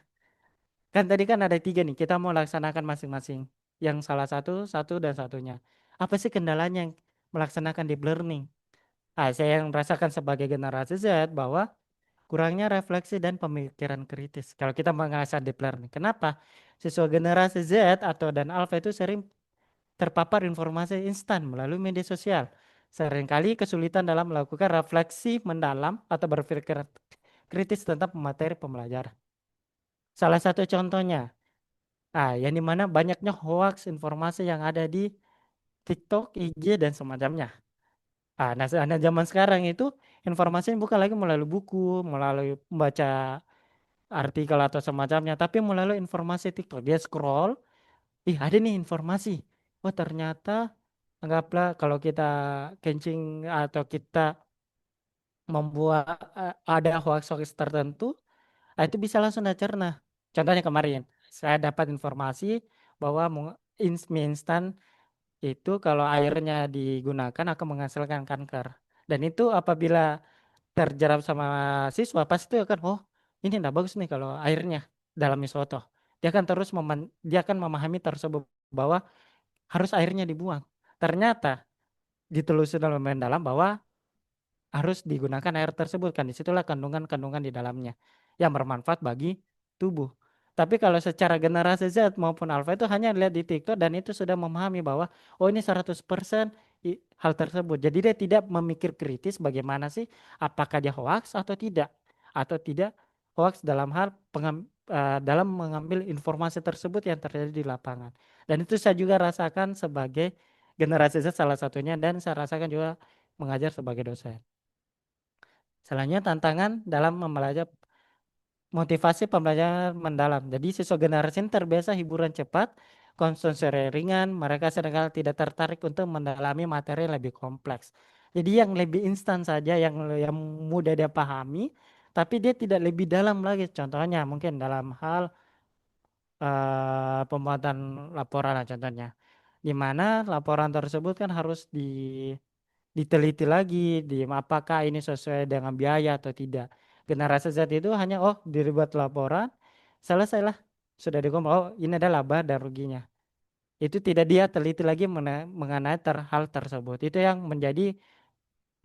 Kan tadi kan ada tiga nih, kita mau laksanakan masing-masing. Yang salah satu dan satunya. Apa sih kendalanya yang melaksanakan deep learning? Saya yang merasakan sebagai generasi Z bahwa kurangnya refleksi dan pemikiran kritis. Kalau kita mengasah deep learning. Kenapa? Siswa generasi Z atau dan Alpha itu sering terpapar informasi instan melalui media sosial. Seringkali kesulitan dalam melakukan refleksi mendalam atau berpikir kritis tentang materi pembelajaran. Salah satu contohnya, yang dimana banyaknya hoax informasi yang ada di TikTok, IG, dan semacamnya. Nah, zaman sekarang itu informasinya bukan lagi melalui buku, melalui membaca artikel atau semacamnya, tapi melalui informasi TikTok. Dia scroll, ada nih informasi. Oh ternyata, anggaplah kalau kita kencing atau kita membuat ada hoax-hoax tertentu, Itu bisa langsung dicerna. Contohnya kemarin saya dapat informasi bahwa mie instan itu kalau airnya digunakan akan menghasilkan kanker. Dan itu apabila terjerap sama siswa pasti itu akan, oh ini enggak bagus nih kalau airnya dalam mie soto. Dia akan memahami tersebut bahwa harus airnya dibuang. Ternyata ditelusuri dalam mendalam bahwa harus digunakan air tersebut, kan disitulah kandungan-kandungan di dalamnya yang bermanfaat bagi tubuh. Tapi kalau secara generasi Z maupun Alpha itu hanya lihat di TikTok dan itu sudah memahami bahwa oh ini 100% hal tersebut. Jadi dia tidak memikir kritis bagaimana sih apakah dia hoax atau tidak hoax dalam hal dalam mengambil informasi tersebut yang terjadi di lapangan. Dan itu saya juga rasakan sebagai generasi Z salah satunya, dan saya rasakan juga mengajar sebagai dosen. Selanjutnya tantangan dalam membelajar, motivasi pembelajaran mendalam. Jadi siswa generasi ini terbiasa hiburan cepat, konsumsi ringan, mereka seringkali tidak tertarik untuk mendalami materi yang lebih kompleks. Jadi yang lebih instan saja, yang mudah dia pahami, tapi dia tidak lebih dalam lagi. Contohnya mungkin dalam hal pembuatan laporan lah contohnya. Di mana laporan tersebut kan harus diteliti lagi apakah ini sesuai dengan biaya atau tidak. Generasi Z itu hanya dibuat laporan, selesailah, sudah dikumpul, ini adalah laba dan ruginya. Itu tidak dia teliti lagi mengenai hal tersebut. Itu yang menjadi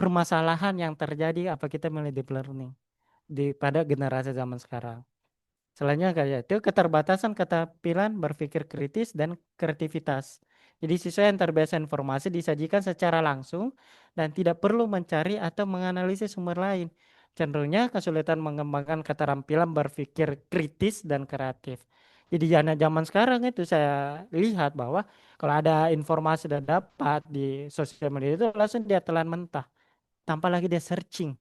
permasalahan yang terjadi apa kita mulai deep learning pada generasi zaman sekarang. Selanjutnya kayak itu keterbatasan keterampilan berpikir kritis dan kreativitas. Jadi siswa yang terbiasa informasi disajikan secara langsung dan tidak perlu mencari atau menganalisis sumber lain. Cenderungnya kesulitan mengembangkan keterampilan berpikir kritis dan kreatif. Jadi zaman sekarang itu saya lihat bahwa kalau ada informasi dan dapat di sosial media itu langsung dia telan mentah tanpa lagi dia searching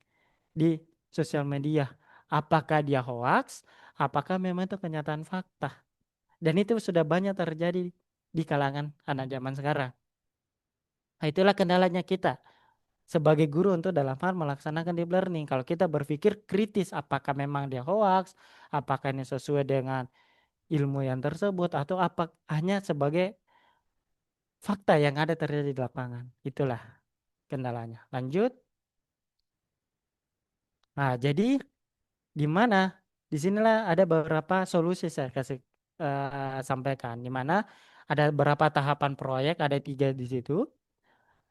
di sosial media. Apakah dia hoax? Apakah memang itu kenyataan fakta? Dan itu sudah banyak terjadi di kalangan anak zaman sekarang. Nah, itulah kendalanya kita sebagai guru untuk dalam hal melaksanakan deep learning. Kalau kita berpikir kritis, apakah memang dia hoax? Apakah ini sesuai dengan ilmu yang tersebut? Atau apa hanya sebagai fakta yang ada terjadi di lapangan? Itulah kendalanya. Lanjut. Nah, jadi di mana disinilah ada beberapa solusi saya kasih sampaikan, di mana ada beberapa tahapan proyek, ada 3 di situ,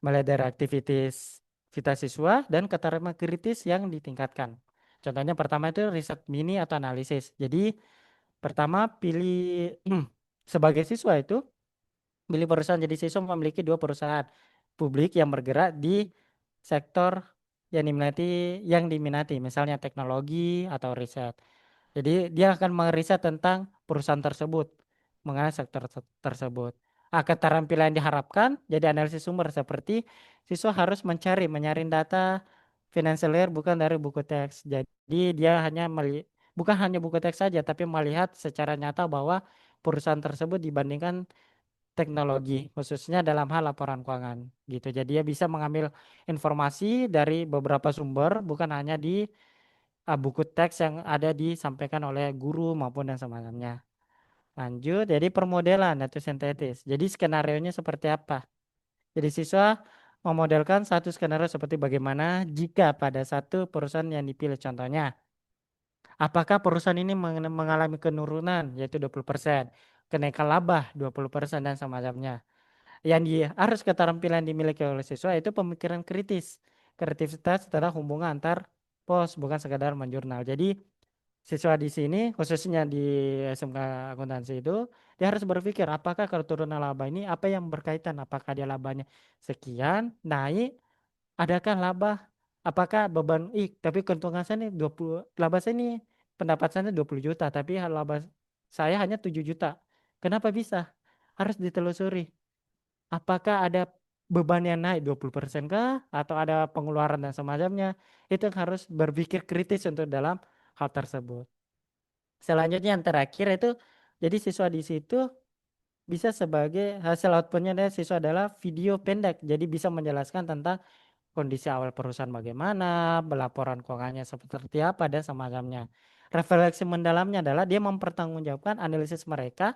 mulai dari aktivitas siswa dan keterampilan kritis yang ditingkatkan. Contohnya pertama itu riset mini atau analisis. Jadi pertama pilih sebagai siswa itu pilih perusahaan. Jadi siswa memiliki 2 perusahaan publik yang bergerak di sektor yang diminati, misalnya teknologi atau riset. Jadi dia akan meriset tentang perusahaan tersebut, mengenai sektor tersebut. Keterampilan yang diharapkan jadi analisis sumber, seperti siswa harus menyaring data financial year bukan dari buku teks. Jadi dia bukan hanya buku teks saja, tapi melihat secara nyata bahwa perusahaan tersebut dibandingkan teknologi, khususnya dalam hal laporan keuangan gitu. Jadi dia bisa mengambil informasi dari beberapa sumber, bukan hanya di buku teks yang ada disampaikan oleh guru maupun dan semacamnya. Lanjut, jadi permodelan atau sintetis. Jadi skenarionya seperti apa? Jadi siswa memodelkan satu skenario seperti bagaimana jika pada satu perusahaan yang dipilih. Contohnya, apakah perusahaan ini mengalami penurunan yaitu 20%, kenaikan laba 20% dan semacamnya. Harus keterampilan dimiliki oleh siswa itu pemikiran kritis, kreativitas tentang hubungan antar pos, bukan sekadar menjurnal. Jadi siswa di sini khususnya di SMK akuntansi itu dia harus berpikir apakah kalau turunan laba ini apa yang berkaitan, apakah dia labanya sekian naik, adakah laba, apakah beban tapi keuntungan saya ini 20, laba saya ini pendapatannya 20 juta tapi laba saya hanya 7 juta, kenapa bisa, harus ditelusuri apakah ada beban yang naik 20% kah atau ada pengeluaran dan semacamnya. Itu yang harus berpikir kritis untuk dalam hal tersebut. Selanjutnya yang terakhir itu jadi siswa di situ bisa sebagai hasil outputnya dari siswa adalah video pendek. Jadi bisa menjelaskan tentang kondisi awal perusahaan bagaimana, laporan keuangannya seperti apa dan semacamnya. refleksi mendalamnya adalah dia mempertanggungjawabkan analisis mereka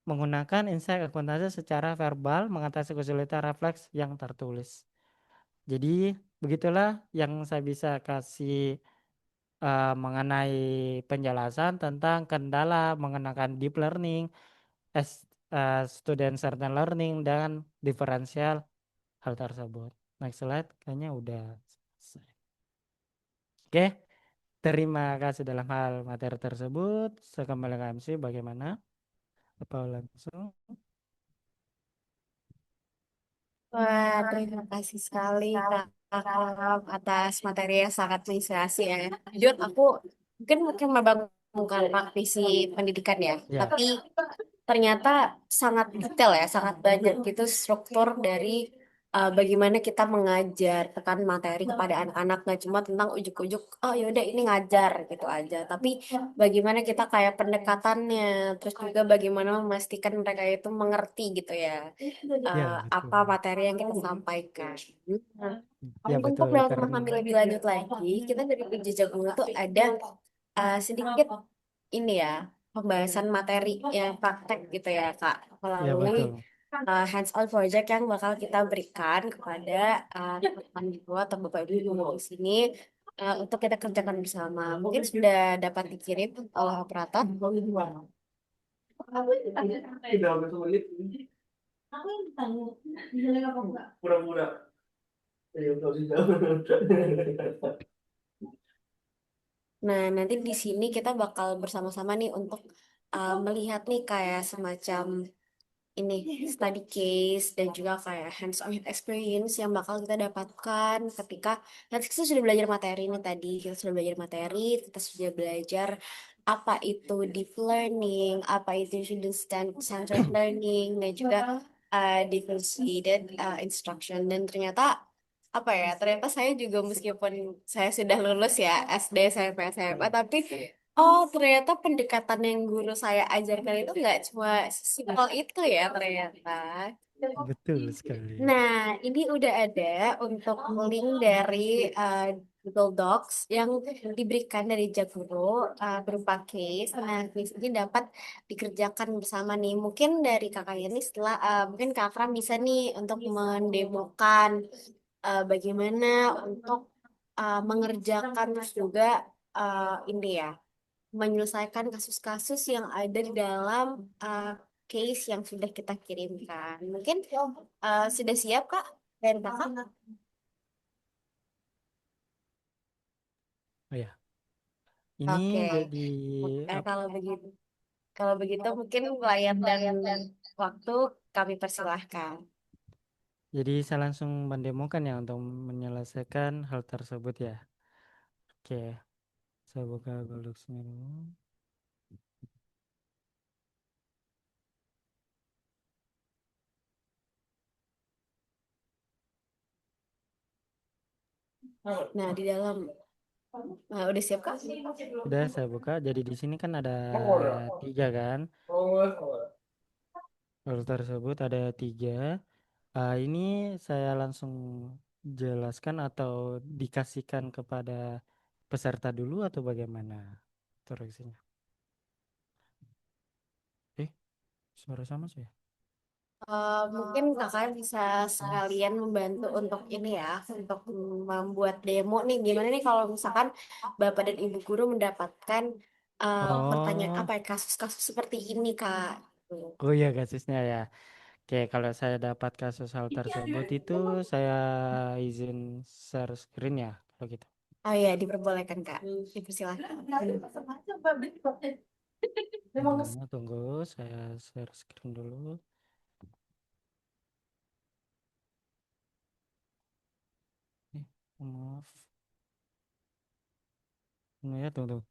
menggunakan insight akuntansi secara verbal mengatasi kesulitan refleks yang tertulis. Jadi begitulah yang saya bisa kasih mengenai penjelasan tentang kendala mengenakan deep learning, student certain learning dan diferensial hal tersebut. Next slide, kayaknya udah selesai. Oke, terima kasih dalam hal materi tersebut. Saya kembali ke MC, bagaimana? Apa langsung? Wah, terima kasih sekali Kak Kalam atas materi yang sangat menginspirasi ya. Jujur aku mungkin bukan praktisi pendidikan ya, Ya, tapi ternyata sangat detail ya, sangat banyak gitu struktur dari bagaimana kita mengajarkan materi kepada anak-anak, nggak cuma tentang ujuk-ujuk, oh yaudah ini ngajar gitu aja, tapi bagaimana kita kayak pendekatannya, terus juga bagaimana memastikan mereka itu mengerti gitu ya, ya apa betul. materi yang kita sampaikan. Nah, Ya untuk betul dapat karena memahami lebih lanjut lagi, kita dari Uji Jagung itu ada sedikit ini ya, pembahasan materi yang praktek gitu ya Kak, ya melalui betul. hands-on project yang bakal kita berikan kepada teman-teman ibu atau bapak ibu di sini untuk kita kerjakan bersama. Mungkin sudah dapat dikirim oleh operator. Nah, nanti di sini kita bakal bersama-sama nih untuk melihat nih kayak semacam ini study case dan juga kayak hands-on experience yang bakal kita dapatkan ketika nanti kita sudah belajar materi ini tadi, kita sudah belajar materi, kita sudah belajar apa itu deep learning, apa itu student centered learning, dan juga differentiated instruction. Dan ternyata apa ya, ternyata saya juga meskipun saya sudah lulus ya SD, SMP, SMA, tapi oh, ternyata pendekatan yang guru saya ajarkan itu nggak cuma simpel itu ya ternyata. Betul sekali. Nah, ini udah ada untuk link dari Google Docs yang diberikan dari Jakguru berupa case. Nah, case ini dapat dikerjakan bersama nih. Mungkin dari kakak ini setelah mungkin Kak Akram bisa nih untuk mendemokan bagaimana untuk mengerjakan terus juga ini ya menyelesaikan kasus-kasus yang ada di dalam case yang sudah kita kirimkan. Mungkin sudah siap, Kak? Dan Kakak? Oh ya, ini Oke. jadi Eh, ap- kalau begitu, kalau begitu mungkin layar dan waktu kami persilahkan. jadi saya langsung mendemokan ya untuk menyelesaikan hal tersebut ya. Oke, saya buka Google Docs-nya dulu. Nah, di dalam, udah siap, Kak? Udah saya buka. Jadi di sini kan ada tiga kan. Hal tersebut ada tiga. Ini saya langsung jelaskan atau dikasihkan kepada peserta dulu atau bagaimana instruksinya? Eh, suara sama sih ya? Mungkin kakak bisa sekalian membantu untuk ini ya, untuk membuat demo nih. Gimana nih kalau misalkan bapak dan ibu guru mendapatkan pertanyaan Oh, apa ya kasus-kasus seperti ini kak? Gitu. oh ya kasusnya ya. Oke, kalau saya dapat kasus hal tersebut itu saya izin share screen ya, kalau gitu. Oh ya, diperbolehkan kak, dipersilahkan. Tunggu, saya share screen dulu. Eh, maaf. Tunggu ya, tunggu.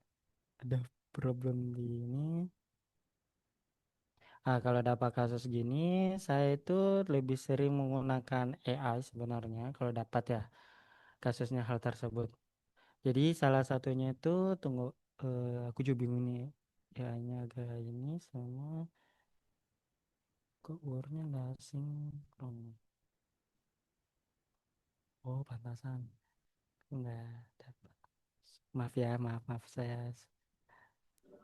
Ada problem di ini. Kalau dapat kasus gini, saya itu lebih sering menggunakan AI sebenarnya kalau dapat ya kasusnya hal tersebut. Jadi salah satunya itu tunggu, aku juga bingung nih. AI-nya agak ini sama kok Word-nya nggak sinkron. Oh, pantasan. Nggak dapat. Maaf ya, maaf, maaf saya.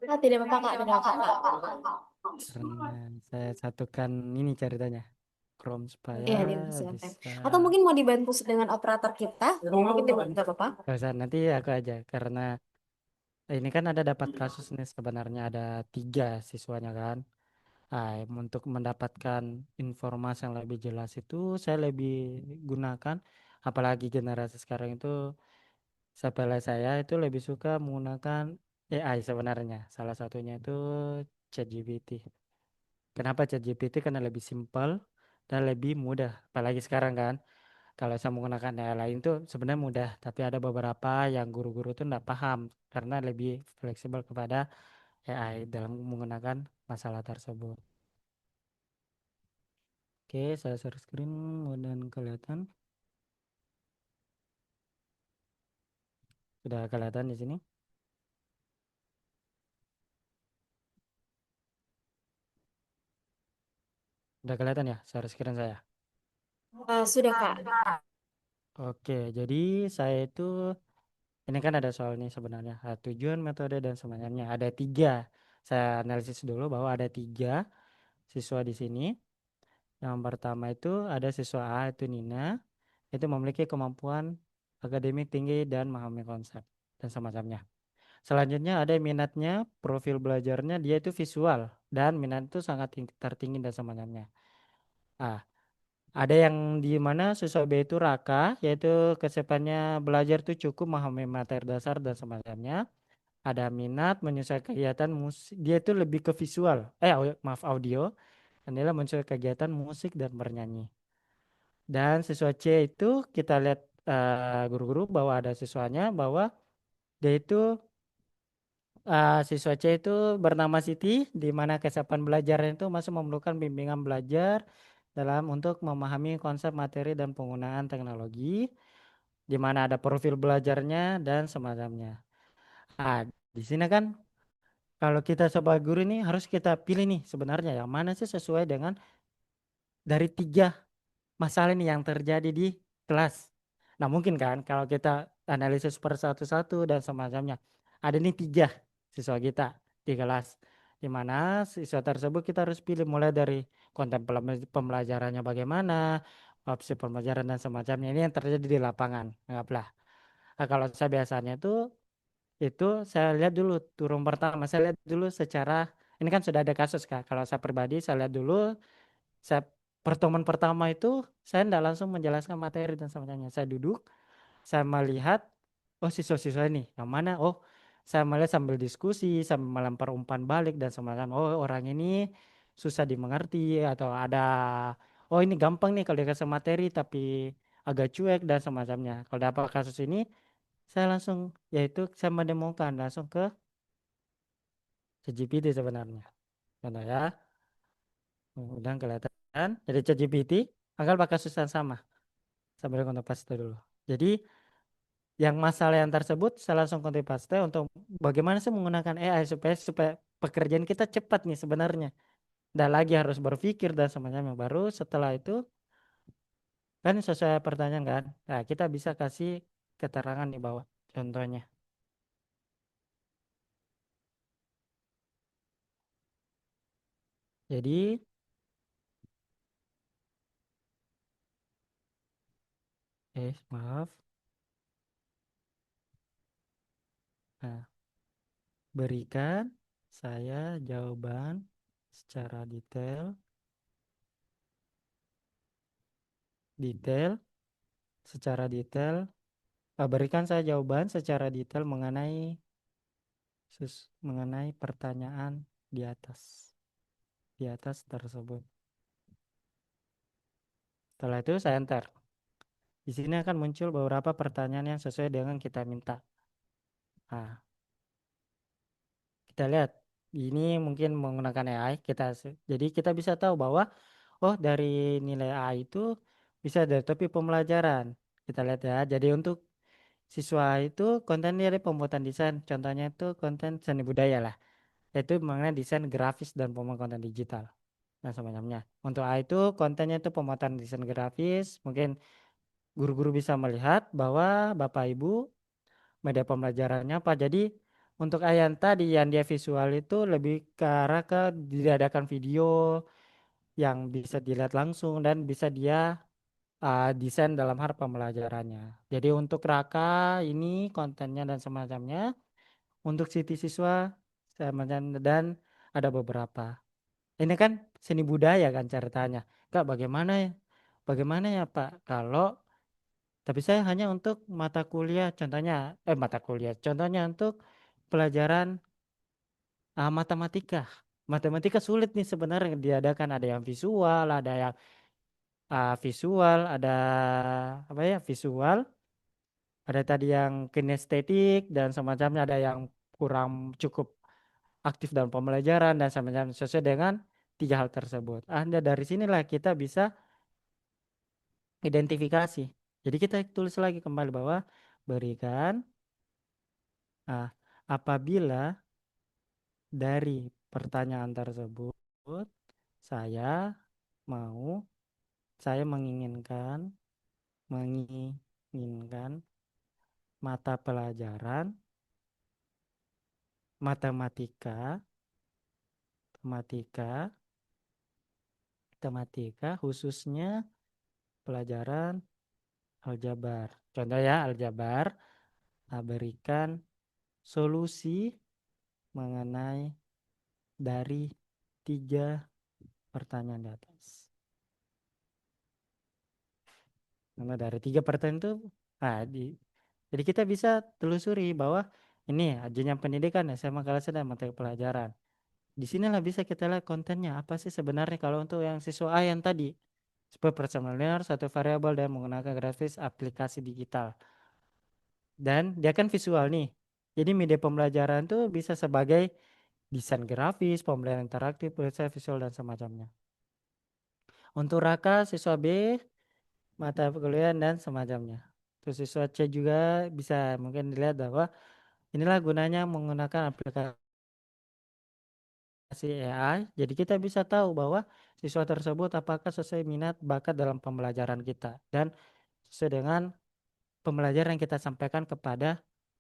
Ah, tidak apa-apa Kak, tidak apa-apa. Karena saya satukan ini ceritanya. Chrome supaya Iya, silakan. bisa. Atau mungkin mau dibantu dengan operator kita? Mungkin tidak apa-apa. Gak usah, nanti aku aja karena ini kan ada dapat kasus nih sebenarnya ada 3 siswanya kan. Untuk mendapatkan informasi yang lebih jelas itu saya lebih gunakan, apalagi generasi sekarang itu sepele saya itu lebih suka menggunakan AI sebenarnya. Salah satunya itu ChatGPT. Kenapa ChatGPT? Karena lebih simpel dan lebih mudah. Apalagi sekarang kan, kalau saya menggunakan AI lain tuh sebenarnya mudah, tapi ada beberapa yang guru-guru tuh nggak paham karena lebih fleksibel kepada AI dalam menggunakan masalah tersebut. Oke, saya share screen dan kelihatan. Sudah kelihatan di sini. Sudah kelihatan ya share screen saya. Sudah Kak. Oke, jadi saya itu ini kan ada soal nih sebenarnya. Tujuan, metode, dan sebenarnya ada 3. Saya analisis dulu bahwa ada 3 siswa di sini. Yang pertama itu ada siswa A itu Nina, itu memiliki kemampuan akademik tinggi dan memahami konsep dan semacamnya. Selanjutnya ada minatnya, profil belajarnya dia itu visual dan minat itu sangat tertinggi dan semacamnya. Ah, ada yang di mana siswa B itu Raka, yaitu kesiapannya belajar itu cukup memahami materi dasar dan semacamnya. Ada minat menyukai kegiatan musik, dia itu lebih ke visual, maaf audio, dan dia menyukai kegiatan musik dan bernyanyi. Dan siswa C itu kita lihat guru-guru bahwa ada siswanya bahwa dia itu siswa C itu bernama Siti, di mana kesiapan belajar itu masih memerlukan bimbingan belajar dalam untuk memahami konsep materi dan penggunaan teknologi, di mana ada profil belajarnya dan semacamnya. Ah, di sini kan kalau kita sebagai guru ini harus kita pilih nih sebenarnya yang mana sih sesuai dengan dari 3 masalah ini yang terjadi di kelas. Nah mungkin kan kalau kita analisis per satu-satu dan semacamnya. Ada nih 3 siswa kita di kelas. Di mana siswa tersebut kita harus pilih mulai dari konten pembelajarannya bagaimana, opsi pembelajaran dan semacamnya. Ini yang terjadi di lapangan. Anggaplah. Nah, kalau saya biasanya itu saya lihat dulu turun pertama. Saya lihat dulu secara, ini kan sudah ada kasus Kak. Kalau saya pribadi saya lihat dulu saya pertemuan pertama itu saya tidak langsung menjelaskan materi dan semacamnya. Saya duduk, saya melihat, oh siswa-siswa ini yang mana? Oh, saya melihat sambil diskusi, sambil melempar umpan balik dan semacam. Oh, orang ini susah dimengerti atau ada, oh ini gampang nih kalau dikasih materi tapi agak cuek dan semacamnya. Kalau dapat kasus ini, saya langsung yaitu saya mendemokan langsung ke ChatGPT sebenarnya. Contoh ya, udah kelihatan. Jadi ChatGPT akan pakai kasus yang sama. Sambil kontak paste dulu. Jadi yang masalah yang tersebut saya langsung kontak paste untuk bagaimana sih menggunakan AI supaya supaya pekerjaan kita cepat nih sebenarnya. Dan lagi harus berpikir dan semacamnya. Baru setelah itu kan sesuai pertanyaan kan. Nah, kita bisa kasih keterangan di bawah. Contohnya. Jadi, maaf. Nah, berikan saya jawaban secara detail, detail, secara detail. Berikan saya jawaban secara detail mengenai pertanyaan di atas, di atas tersebut. Setelah itu saya enter. Di sini akan muncul beberapa pertanyaan yang sesuai dengan kita minta. Nah, kita lihat. Ini mungkin menggunakan AI. Jadi kita bisa tahu bahwa oh dari nilai A itu bisa dari topik pembelajaran. Kita lihat ya. Jadi untuk siswa itu konten dari pembuatan desain. Contohnya itu konten seni budaya lah. Yaitu mengenai desain grafis dan pembuatan konten digital. Nah, semacamnya. Untuk A itu kontennya itu pembuatan desain grafis. Mungkin guru-guru bisa melihat bahwa Bapak Ibu media pembelajarannya apa. Jadi Untuk yang tadi yang dia visual itu lebih ke arah ke diadakan video yang bisa dilihat langsung dan bisa dia desain dalam hal pembelajarannya. Jadi untuk Raka ini kontennya dan semacamnya, untuk Siti Siswa semacam dan ada beberapa. Ini kan seni budaya kan ceritanya. Kak, bagaimana ya? Bagaimana ya Pak kalau tapi saya hanya untuk mata kuliah contohnya mata kuliah contohnya untuk pelajaran matematika. Matematika sulit nih sebenarnya diadakan ada yang visual, ada yang visual, ada apa ya visual, ada tadi yang kinestetik dan semacamnya, ada yang kurang cukup aktif dalam pembelajaran dan semacamnya sesuai dengan tiga hal tersebut. Anda dari sinilah kita bisa identifikasi. Jadi kita tulis lagi kembali bahwa berikan ah, apabila dari pertanyaan tersebut saya mau saya menginginkan mata pelajaran matematika matematika matematika khususnya pelajaran aljabar. Contoh ya aljabar, berikan solusi mengenai dari tiga pertanyaan di atas. Karena dari tiga pertanyaan itu, nah, jadi kita bisa telusuri bahwa ini jenjang pendidikan SMA kelas dan mata pelajaran. Di sinilah bisa kita lihat kontennya apa sih sebenarnya kalau untuk yang siswa A yang tadi. Sebuah personalir satu variabel dan menggunakan grafis aplikasi digital. Dan dia kan visual nih. Jadi media pembelajaran tuh bisa sebagai desain grafis, pembelajaran interaktif, penulisan visual dan semacamnya. Untuk Raka siswa B mata kuliah dan semacamnya. Terus siswa C juga bisa mungkin dilihat bahwa inilah gunanya menggunakan aplikasi AI. Jadi kita bisa tahu bahwa siswa tersebut apakah sesuai minat bakat dalam pembelajaran kita dan sesuai dengan pembelajaran yang kita sampaikan kepada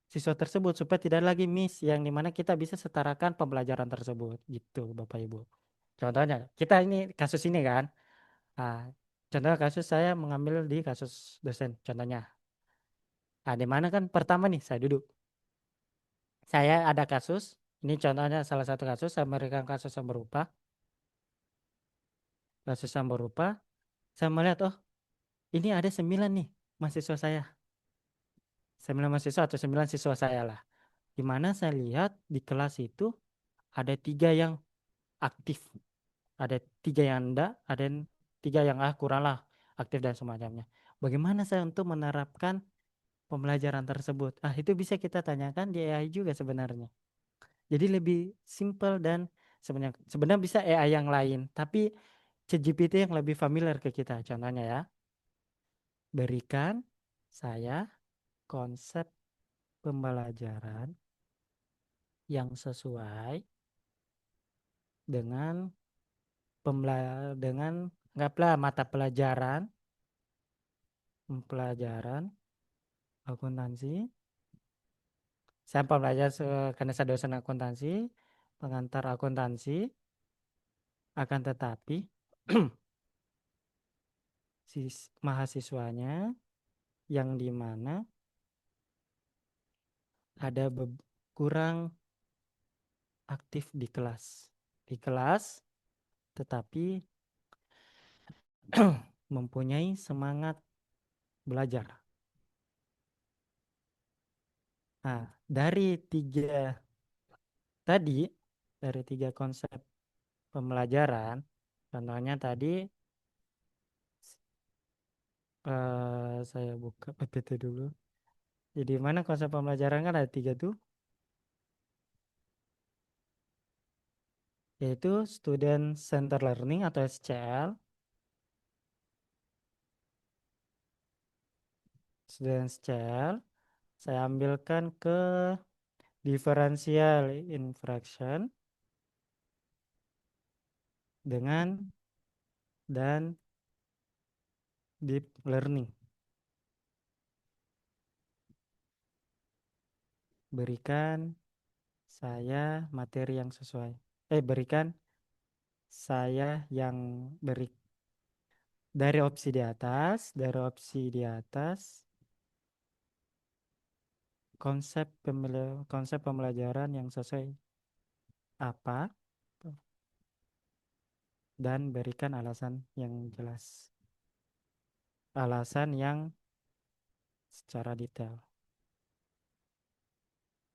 siswa tersebut supaya tidak lagi miss yang dimana kita bisa setarakan pembelajaran tersebut gitu Bapak Ibu. Contohnya kita ini kasus ini kan. Ah, contoh kasus saya mengambil di kasus dosen contohnya. Di mana kan pertama nih saya duduk. Saya ada kasus, ini contohnya salah satu kasus, saya memberikan kasus yang berupa. Kasus yang berupa, saya melihat, oh ini ada 9 nih mahasiswa saya. 9 mahasiswa atau 9 siswa saya lah. Di mana saya lihat di kelas itu ada 3 yang aktif. Ada 3 yang enggak, ada 3 yang kurang lah aktif dan semacamnya. Bagaimana saya untuk menerapkan pembelajaran tersebut? Itu bisa kita tanyakan di AI juga sebenarnya. Jadi lebih simple dan sebenarnya bisa AI yang lain, tapi ChatGPT yang lebih familiar ke kita. Contohnya ya, berikan saya konsep pembelajaran yang sesuai dengan dengan anggaplah mata pelajaran akuntansi. Saya pembelajar karena saya dosen akuntansi, pengantar akuntansi, akan tetapi mahasiswanya yang di mana ada kurang aktif di kelas. Di kelas tetapi mempunyai semangat belajar. Nah, tadi, dari tiga konsep pembelajaran, contohnya tadi saya buka PPT dulu. Jadi mana konsep pembelajaran kan ada 3 tuh, yaitu Student Center Learning atau SCL, Student SCL, saya ambilkan ke differential infraction dengan dan deep learning. Berikan saya materi yang sesuai. Berikan saya yang beri dari opsi di atas konsep pembelajaran yang sesuai apa dan berikan alasan yang jelas. Alasan yang secara detail.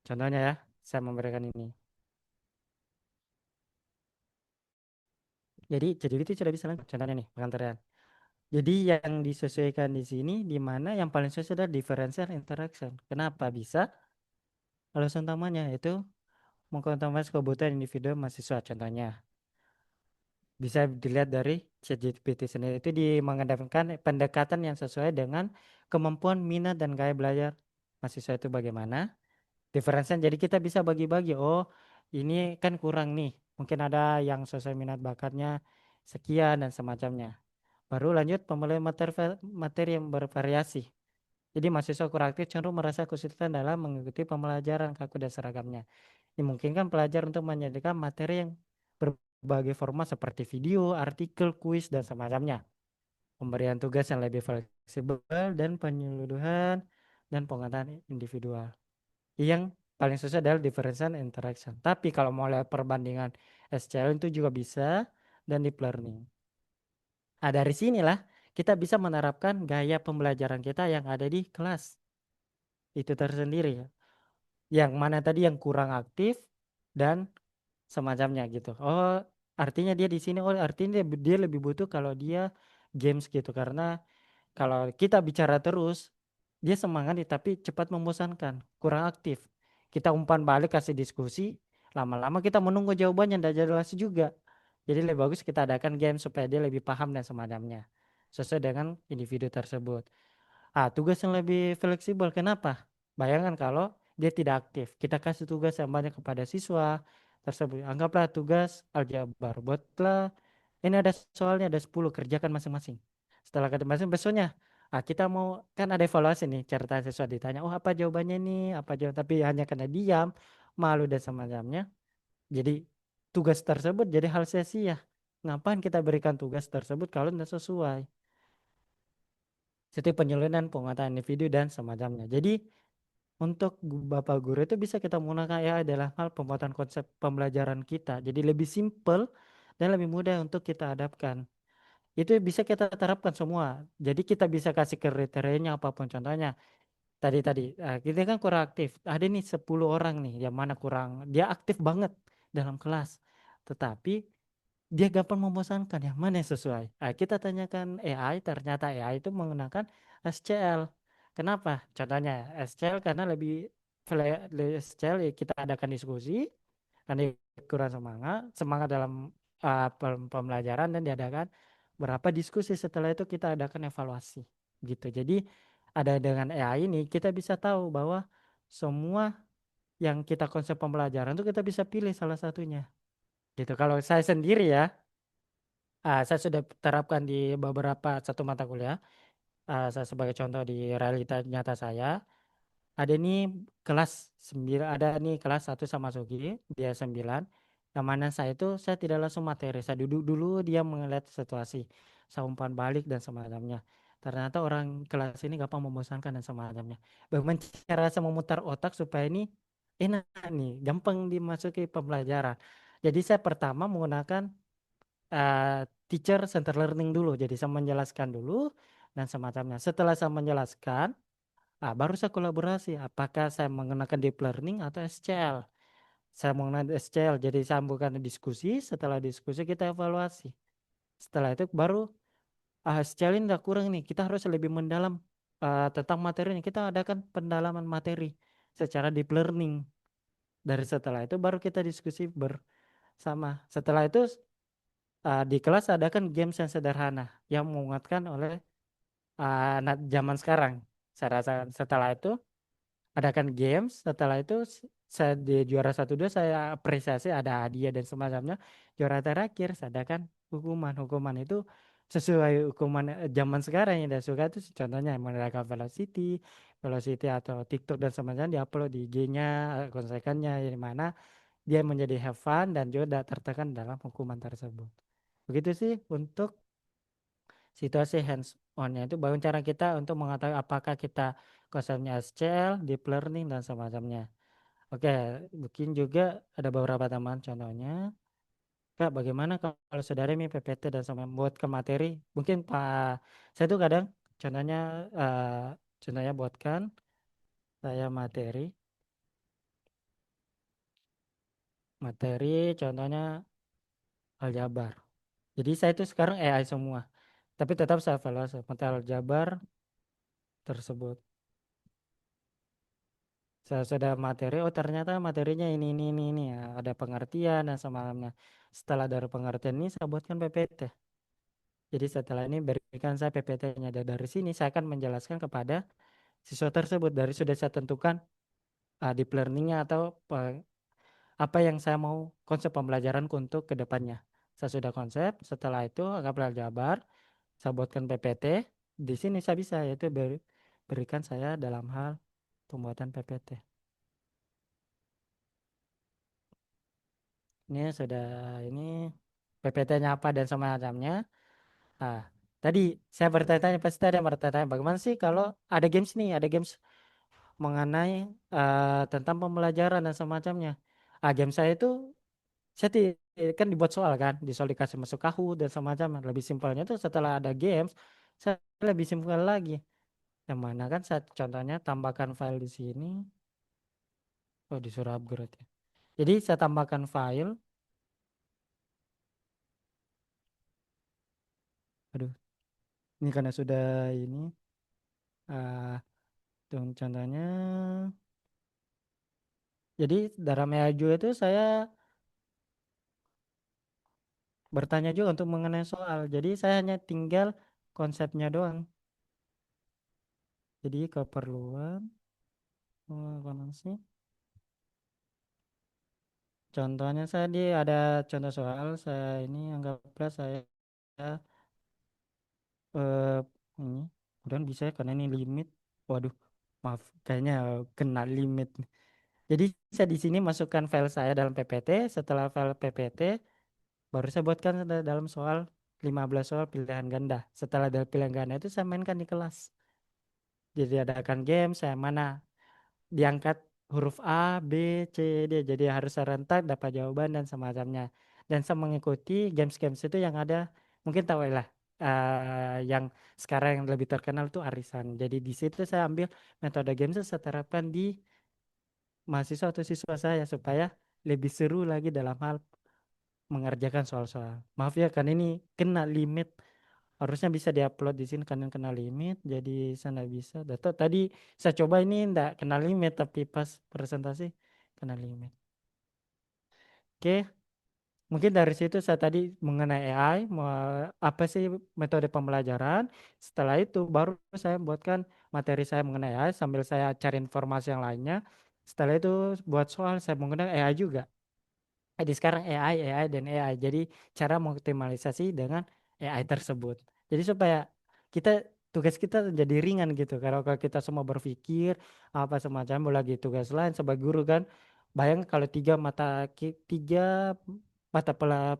Contohnya ya, saya memberikan ini. Jadi itu sudah bisa langsung. Contohnya nih, pengantaran. Jadi yang disesuaikan di sini, di mana yang paling sesuai adalah differential interaction. Kenapa bisa? Alasan utamanya itu mengkonfirmasi kebutuhan individu mahasiswa. Contohnya, bisa dilihat dari ChatGPT sendiri. Itu mengedepankan pendekatan yang sesuai dengan kemampuan minat dan gaya belajar mahasiswa itu bagaimana. Differential, jadi kita bisa bagi-bagi. Oh, ini kan kurang nih. Mungkin ada yang sesuai minat bakatnya sekian dan semacamnya. Baru lanjut pemilihan materi yang bervariasi. Jadi mahasiswa kurang aktif cenderung merasa kesulitan dalam mengikuti pembelajaran kaku dan seragamnya. Dimungkinkan pelajar untuk menyediakan materi yang berbagai format seperti video, artikel, kuis, dan semacamnya. Pemberian tugas yang lebih fleksibel dan penyeluduhan dan pengetahuan individual. Yang paling susah adalah differential interaction. Tapi kalau mau lihat perbandingan SCL itu juga bisa dan deep learning. Nah, dari sinilah kita bisa menerapkan gaya pembelajaran kita yang ada di kelas. Itu tersendiri ya. Yang mana tadi yang kurang aktif dan semacamnya gitu. Oh, artinya dia di sini, oh artinya dia lebih butuh kalau dia games gitu. Karena kalau kita bicara terus, dia semangat nih, tapi cepat membosankan, kurang aktif. Kita umpan balik kasih diskusi, lama-lama kita menunggu jawabannya tidak jelas juga. Jadi lebih bagus kita adakan game supaya dia lebih paham dan semacamnya. Sesuai dengan individu tersebut. Tugas yang lebih fleksibel. Kenapa? Bayangkan kalau dia tidak aktif. Kita kasih tugas yang banyak kepada siswa tersebut. Anggaplah tugas aljabar. Buatlah, ini ada soalnya ada 10, kerjakan masing-masing. Setelah kerja masing besoknya, kita mau, kan ada evaluasi nih, cerita siswa ditanya, oh apa jawabannya nih, apa jawab, tapi hanya karena diam, malu dan semacamnya. Jadi tugas tersebut jadi hal sia-sia. Ngapain kita berikan tugas tersebut kalau tidak sesuai? Setiap penyuluhan pengetahuan individu dan semacamnya. Jadi untuk Bapak Guru itu bisa kita menggunakan AI adalah hal pembuatan konsep pembelajaran kita. Jadi lebih simpel dan lebih mudah untuk kita hadapkan. Itu bisa kita terapkan semua. Jadi kita bisa kasih kriterianya apapun. Contohnya tadi kita kan kurang aktif. Ada nih 10 orang nih yang mana kurang, dia aktif banget dalam kelas. Tetapi dia gampang membosankan, yang mana yang sesuai. Kita tanyakan AI, ternyata AI itu menggunakan SCL. Kenapa? Contohnya SCL karena SCL ya kita adakan diskusi, karena dia kurang semangat dalam pembelajaran dan diadakan berapa diskusi. Setelah itu kita adakan evaluasi gitu. Jadi ada dengan AI ini kita bisa tahu bahwa semua yang kita konsep pembelajaran itu kita bisa pilih salah satunya. Gitu. Kalau saya sendiri ya, saya sudah terapkan di beberapa satu mata kuliah. Saya sebagai contoh di realita nyata saya, ada nih kelas 9, ada nih kelas 1 sama Sugi, dia 9. Yang mana saya tidak langsung materi, saya duduk dulu, dia melihat situasi, saya umpan balik dan semacamnya. Ternyata orang kelas ini gampang membosankan dan semacamnya. Bagaimana cara saya memutar otak supaya ini enak nih, gampang dimasuki pembelajaran. Jadi saya pertama menggunakan teacher center learning dulu. Jadi saya menjelaskan dulu dan semacamnya. Setelah saya menjelaskan, baru saya kolaborasi. Apakah saya menggunakan deep learning atau SCL? Saya menggunakan SCL. Jadi saya bukan diskusi. Setelah diskusi kita evaluasi. Setelah itu baru SCL ini udah kurang nih. Kita harus lebih mendalam tentang materinya. Kita adakan pendalaman materi secara deep learning. Dari setelah itu baru kita diskusi bersama. Setelah itu di kelas adakan games yang sederhana yang menguatkan oleh anak zaman sekarang. Saya rasa setelah itu adakan games, setelah itu saya di juara 1-2 saya apresiasi ada hadiah dan semacamnya. Juara terakhir saya adakan hukuman. Hukuman itu sesuai hukuman zaman sekarang yang dia suka itu contohnya menerapkan velocity atau TikTok dan semacamnya diupload di IG-nya, konsekannya di mana dia menjadi have fun dan juga tidak tertekan dalam hukuman tersebut. Begitu sih untuk situasi hands on-nya itu baru cara kita untuk mengetahui apakah kita konsepnya SCL, deep learning dan semacamnya. Oke, mungkin juga ada beberapa teman contohnya. Kak, bagaimana kalau saudara ini PPT dan sama buat ke materi? Mungkin Pak, saya tuh kadang contohnya buatkan saya materi contohnya aljabar. Jadi saya itu sekarang AI semua, tapi tetap saya evaluasi materi aljabar tersebut. Saya sudah materi, oh ternyata materinya ini ya. Ada pengertian dan semalamnya. Setelah dari pengertian ini saya buatkan PPT. Jadi setelah ini berikan saya PPT-nya. Dan dari sini saya akan menjelaskan kepada siswa tersebut. Dari sudah saya tentukan deep learning-nya atau apa yang saya mau konsep pembelajaranku untuk kedepannya. Saya sudah konsep, setelah itu anggaplah Jabar, saya buatkan PPT. Di sini saya bisa yaitu berikan saya dalam hal pembuatan PPT. Ini sudah ini PPT-nya apa dan semacamnya. Ah, tadi saya bertanya-tanya pasti ada yang bertanya bagaimana sih kalau ada games nih, ada games mengenai tentang pembelajaran dan semacamnya. Game saya itu kan dibuat soal kan, di soal dikasih masuk Kahoot dan semacamnya. Lebih simpelnya tuh setelah ada games, saya lebih simpel lagi. Yang mana kan saya contohnya tambahkan file di sini. Oh, disuruh upgrade ya. Jadi saya tambahkan file. Aduh, ini karena sudah ini. ah contohnya. Jadi dalam Meaju itu saya bertanya juga untuk mengenai soal. Jadi saya hanya tinggal konsepnya doang. Jadi keperluan apa sih? Contohnya saya di ada contoh soal saya ini anggaplah saya eh ini udah bisa ya karena ini limit. Waduh, maaf kayaknya kena limit. Jadi saya di sini masukkan file saya dalam PPT. Setelah file PPT baru saya buatkan dalam soal 15 soal pilihan ganda. Setelah dari pilihan ganda itu saya mainkan di kelas. Jadi adakan game saya mana diangkat huruf A, B, C, D. Jadi harus serentak dapat jawaban dan semacamnya. Dan saya mengikuti games-games itu yang ada, mungkin tahu lah, yang sekarang yang lebih terkenal itu arisan. Jadi di situ saya ambil metode games itu saya terapkan di mahasiswa atau siswa saya supaya lebih seru lagi dalam hal mengerjakan soal-soal. Maaf ya kan ini kena limit harusnya bisa diupload di sini karena kena limit jadi saya nggak bisa data tadi saya coba ini nggak kena limit tapi pas presentasi kena limit. Oke, mungkin dari situ saya tadi mengenai AI apa sih metode pembelajaran, setelah itu baru saya buatkan materi saya mengenai AI sambil saya cari informasi yang lainnya, setelah itu buat soal saya menggunakan AI juga. Jadi sekarang AI dan AI. Jadi cara mengoptimalisasi dengan AI tersebut. Jadi supaya kita tugas kita jadi ringan gitu. Kalau kita semua berpikir apa semacam lagi tugas lain sebagai guru kan. Bayang kalau tiga mata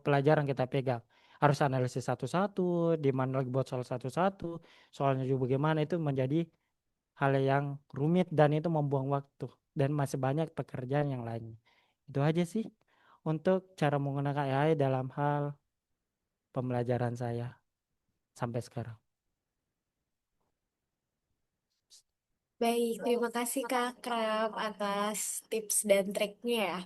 pelajaran kita pegang. Harus analisis satu-satu, di mana lagi buat soal satu-satu, soalnya juga bagaimana itu menjadi hal yang rumit dan itu membuang waktu dan masih banyak pekerjaan yang lain. Itu aja sih untuk cara menggunakan AI dalam hal pembelajaran saya sampai sekarang. Baik, terima kasih Kak Krab atas tips dan triknya ya.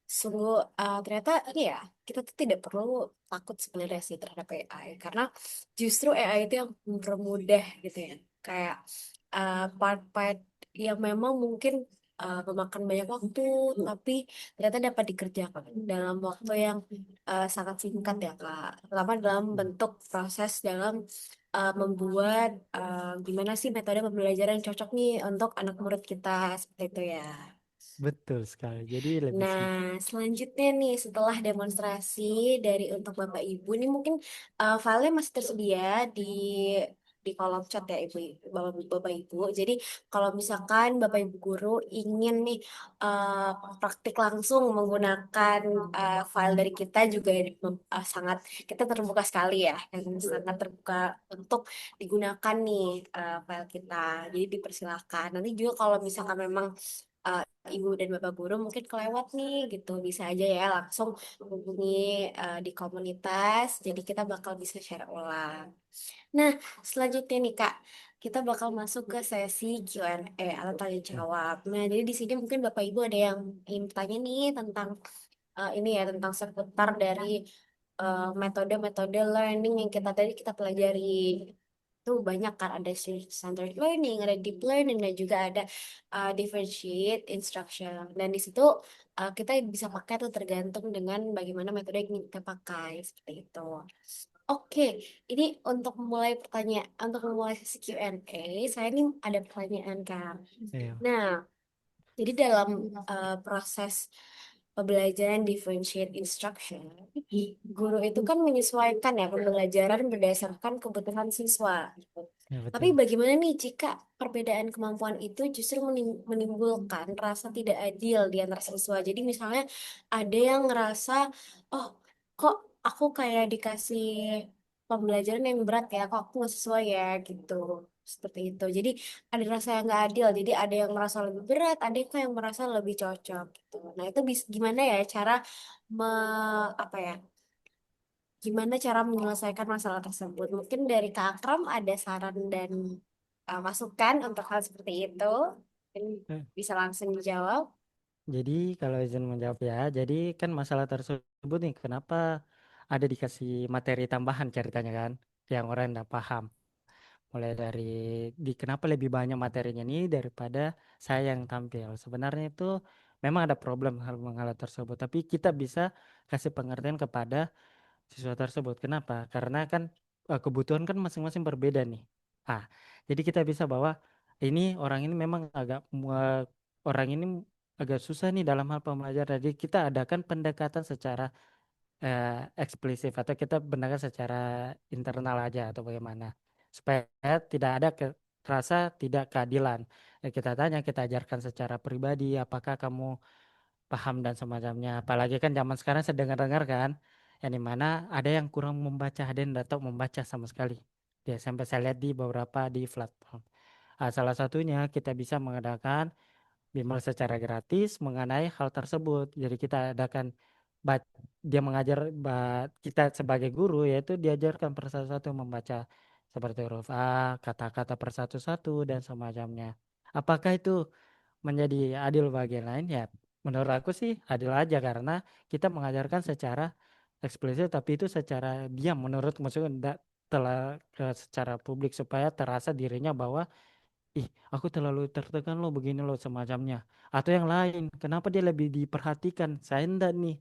Sungguh ternyata ini ya, kita tuh tidak perlu takut sebenarnya sih terhadap AI. Karena justru AI itu yang mempermudah gitu ya. Kayak part-part yang memang mungkin memakan banyak waktu, tapi ternyata dapat dikerjakan dalam waktu yang sangat singkat ya Kak. Terutama dalam bentuk proses dalam membuat gimana sih metode pembelajaran yang cocok nih untuk anak murid kita seperti itu ya. betul sekali. Jadi lebih Nah, simpel. selanjutnya nih setelah demonstrasi dari untuk Bapak Ibu, ini mungkin filenya masih tersedia di kolom chat ya Ibu, Bapak Ibu. Jadi kalau misalkan Bapak Ibu guru ingin nih uh, praktik langsung menggunakan file dari kita juga sangat kita terbuka sekali ya, dan sangat terbuka untuk digunakan nih file kita. Jadi dipersilakan. Nanti juga kalau misalkan memang uh, Ibu dan Bapak guru mungkin kelewat nih gitu bisa aja ya langsung hubungi di komunitas jadi kita bakal bisa share ulang. Nah, selanjutnya nih Kak, kita bakal masuk ke sesi Q&A atau tanya Ya, jawab. Nah, jadi di sini mungkin Bapak Ibu ada yang ingin tanya nih tentang ini ya tentang seputar dari metode-metode learning yang kita tadi kita pelajari itu banyak kan ada standard learning, ada deep learning dan juga ada differentiate instruction. Dan di situ kita bisa pakai tuh tergantung dengan bagaimana metode yang ingin kita pakai seperti itu. Oke, ini untuk memulai sesi Q&A, saya ini ada pertanyaan Kak. iya, Nah, jadi dalam proses pembelajaran differentiate instruction, guru itu kan menyesuaikan ya pembelajaran berdasarkan kebutuhan siswa. Gitu. ya Tapi betul. bagaimana nih jika perbedaan kemampuan itu justru menimbulkan rasa tidak adil di antara siswa? Jadi misalnya ada yang ngerasa, oh kok aku kayak dikasih pembelajaran yang berat ya, kok aku nggak sesuai ya gitu. Seperti itu. Jadi ada rasa yang nggak adil. Jadi ada yang merasa lebih berat, ada yang merasa lebih cocok gitu. Nah itu gimana ya cara me, apa ya? Gimana cara menyelesaikan masalah tersebut? Mungkin dari Kak Akram ada saran dan masukan untuk hal seperti itu. Mungkin Eh, bisa langsung dijawab. Jadi kalau izin menjawab ya, jadi kan masalah tersebut nih, kenapa ada dikasih materi tambahan ceritanya kan, yang orang tidak paham. Mulai dari kenapa lebih banyak materinya nih daripada saya yang tampil. Sebenarnya itu memang ada problem hal tersebut, tapi kita bisa kasih pengertian kepada siswa tersebut. Kenapa? Karena kan kebutuhan kan masing-masing berbeda nih. Ah, jadi kita bisa bahwa ini orang ini memang orang ini agak susah nih dalam hal pembelajaran. Jadi kita adakan pendekatan secara eksplisit atau kita pendekatan secara internal aja atau bagaimana supaya tidak ada rasa tidak keadilan. Kita tanya, kita ajarkan secara pribadi, apakah kamu paham dan semacamnya. Apalagi kan zaman sekarang saya dengar-dengar kan, yang dimana ada yang kurang membaca, ada yang tidak tahu membaca sama sekali. Ya, sampai saya lihat di beberapa di platform. Salah satunya kita bisa mengadakan bimbel secara gratis mengenai hal tersebut. Jadi kita adakan dia mengajar kita sebagai guru yaitu diajarkan per satu-satu membaca seperti huruf A, kata-kata per satu-satu dan semacamnya. Apakah itu menjadi adil bagi yang lain? Ya, menurut aku sih adil aja karena kita mengajarkan secara eksplisit tapi itu secara diam menurut maksudnya tidak telah secara publik supaya terasa dirinya bahwa ih aku terlalu tertekan loh begini loh semacamnya atau yang lain kenapa dia lebih diperhatikan saya enggak nih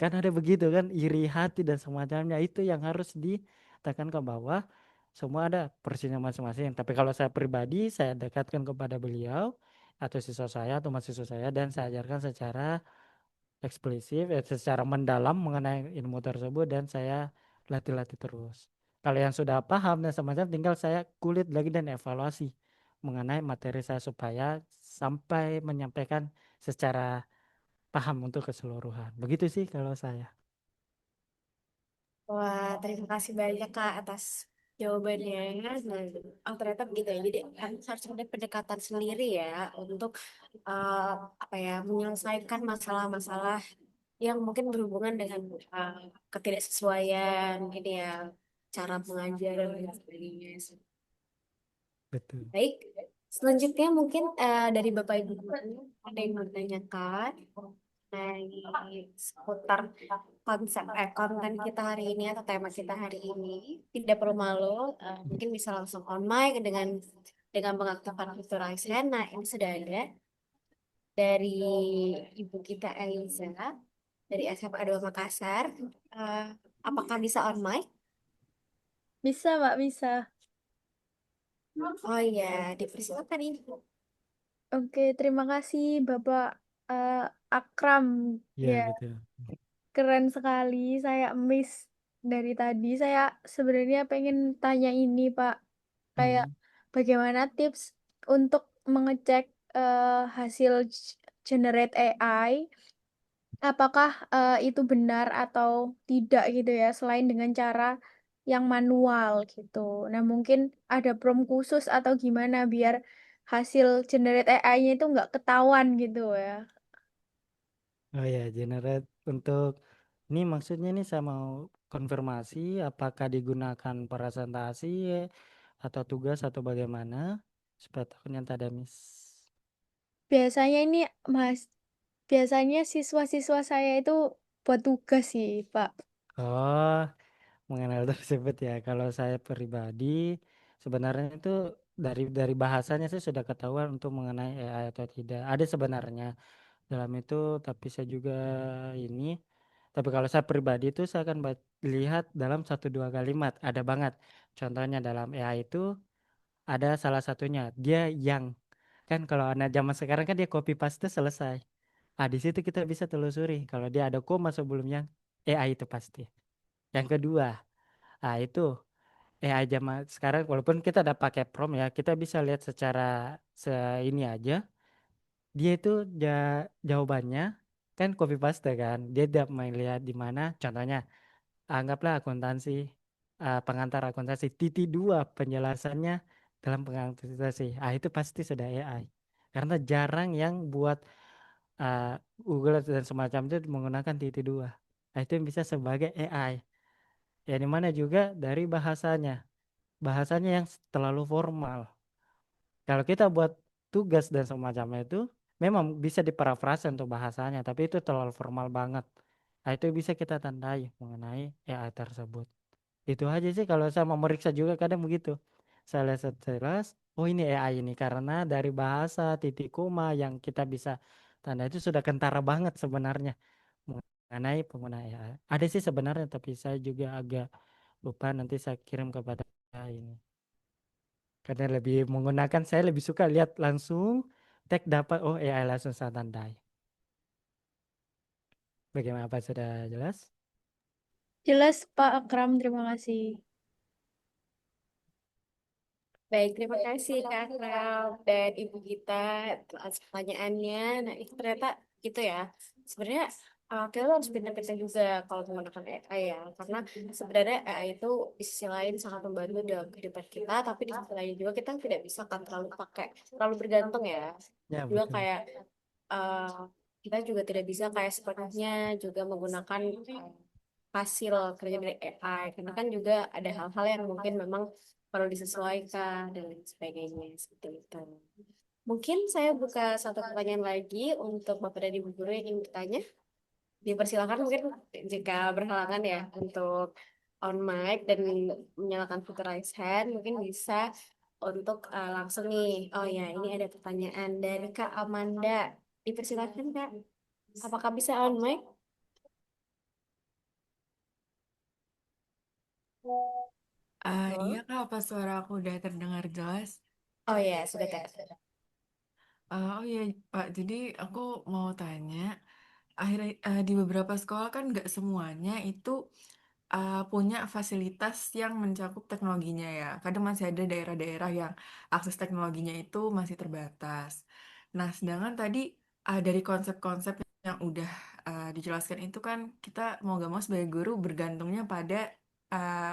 kan ada begitu kan iri hati dan semacamnya itu yang harus ditekan ke bawah semua ada porsinya masing-masing tapi kalau saya pribadi saya dekatkan kepada beliau atau siswa saya atau mahasiswa saya dan saya ajarkan secara eksplisit secara mendalam mengenai ilmu tersebut dan saya latih-latih terus kalau yang sudah paham dan semacam tinggal saya kulit lagi dan evaluasi mengenai materi saya supaya sampai menyampaikan secara paham untuk keseluruhan. Begitu sih kalau saya. Wah, terima kasih banyak Kak atas jawabannya. Nah, oh ternyata begitu ya. Jadi harus ada pendekatan sendiri ya untuk eh, apa ya menyelesaikan masalah-masalah yang mungkin berhubungan dengan eh, ketidaksesuaian, gitu ya, cara mengajar dan sebagainya. Betul. Baik, selanjutnya mungkin dari Bapak Ibu ada yang mau ditanyakan mengenai seputar konten kita hari ini atau tema kita hari ini. Tidak perlu malu, mungkin bisa langsung on mic dengan mengaktifkan fitur raise hand. Nah, ini sudah ada dari Ibu kita Eliza dari SMA 2 Makassar. Eh, apakah bisa on mic? Bisa, Mbak, bisa. Oh iya, dipersilakan Ibu. Oke, terima kasih Bapak eh, Akram. Ya, Ya, betul. keren sekali. Saya miss dari tadi. Saya sebenarnya pengen tanya ini, Pak. Kayak Hmm. bagaimana tips untuk mengecek hasil generate AI? Apakah itu benar atau tidak gitu ya, selain dengan cara yang manual gitu. Nah, mungkin ada prompt khusus atau gimana biar hasil generate AI-nya itu nggak ketahuan gitu ya. Oh ya, generate untuk ini maksudnya nih saya mau konfirmasi apakah digunakan presentasi atau tugas atau bagaimana supaya takutnya tak ada miss. Biasanya ini, Mas, biasanya siswa-siswa saya itu buat tugas sih, Pak. Oh, mengenal tersebut ya. Kalau saya pribadi sebenarnya itu dari bahasanya saya sudah ketahuan untuk mengenai AI atau tidak. Ada sebenarnya dalam itu, tapi saya juga ini. Tapi kalau saya pribadi itu saya akan lihat dalam satu dua kalimat. Ada banget. Contohnya dalam AI itu ada salah satunya dia yang kan kalau anak zaman sekarang kan dia copy paste selesai. Ah di situ kita bisa telusuri kalau dia ada koma sebelum yang AI itu pasti. Yang kedua, ah itu AI zaman sekarang walaupun kita udah pakai prompt ya, kita bisa lihat secara ini aja. Dia itu jawabannya kan copy paste kan. Dia tidak melihat di mana contohnya anggaplah akuntansi pengantar akuntansi titik dua penjelasannya dalam pengantar akuntansi. Ah itu pasti sudah AI. Karena jarang yang buat uh, Google dan semacam itu menggunakan titik dua. Nah, itu yang bisa sebagai AI. Ya di mana juga dari bahasanya. Bahasanya yang terlalu formal. Kalau kita buat tugas dan semacamnya itu memang bisa diparafrase untuk bahasanya, tapi itu terlalu formal banget. Nah, itu bisa kita tandai mengenai AI tersebut. Itu aja sih kalau saya mau meriksa juga kadang begitu. Saya lihat sekilas, oh ini AI ini karena dari bahasa titik koma yang kita bisa tanda itu sudah kentara banget sebenarnya mengenai pengguna AI. Ada sih sebenarnya tapi saya juga agak lupa nanti saya kirim kepada ini. Karena lebih menggunakan saya lebih suka lihat langsung tag dapat oh AI langsung saya tandai. Bagaimana apa sudah jelas? Jelas, Pak Akram, terima kasih. Baik, terima kasih Kak Akram dan Ibu Gita atas pertanyaannya. Nah, itu ternyata gitu ya. Sebenarnya kita harus pintar-pintar juga kalau menggunakan AI ya. Karena sebenarnya AI itu di sisi lain sangat membantu dalam kehidupan kita, tapi di sisi lain juga kita tidak bisa kan terlalu pakai, terlalu bergantung ya. Ya Juga betul. kayak eh, kita juga tidak bisa kayak sepenuhnya juga menggunakan hasil kerja dari AI karena kan juga ada hal-hal yang mungkin memang perlu disesuaikan dan lain sebagainya seperti itu. Mungkin saya buka satu pertanyaan lagi untuk Bapak dan Ibu guru yang ingin bertanya. Dipersilakan mungkin jika berhalangan ya untuk on mic dan menyalakan fitur raise hand mungkin bisa untuk langsung nih. Oh ya, ini ada pertanyaan dari Kak Amanda. Dipersilakan Kak. Apakah bisa on mic? Iya Halo? Kak, apa suara aku udah terdengar jelas? Oh ya, sudah Kak. Oh iya Pak, jadi aku mau tanya, akhirnya di beberapa sekolah kan nggak semuanya itu punya fasilitas yang mencakup teknologinya ya. Kadang masih ada daerah-daerah yang akses teknologinya itu masih terbatas. Nah, sedangkan tadi dari konsep-konsep yang udah dijelaskan itu kan kita mau gak mau sebagai guru bergantungnya pada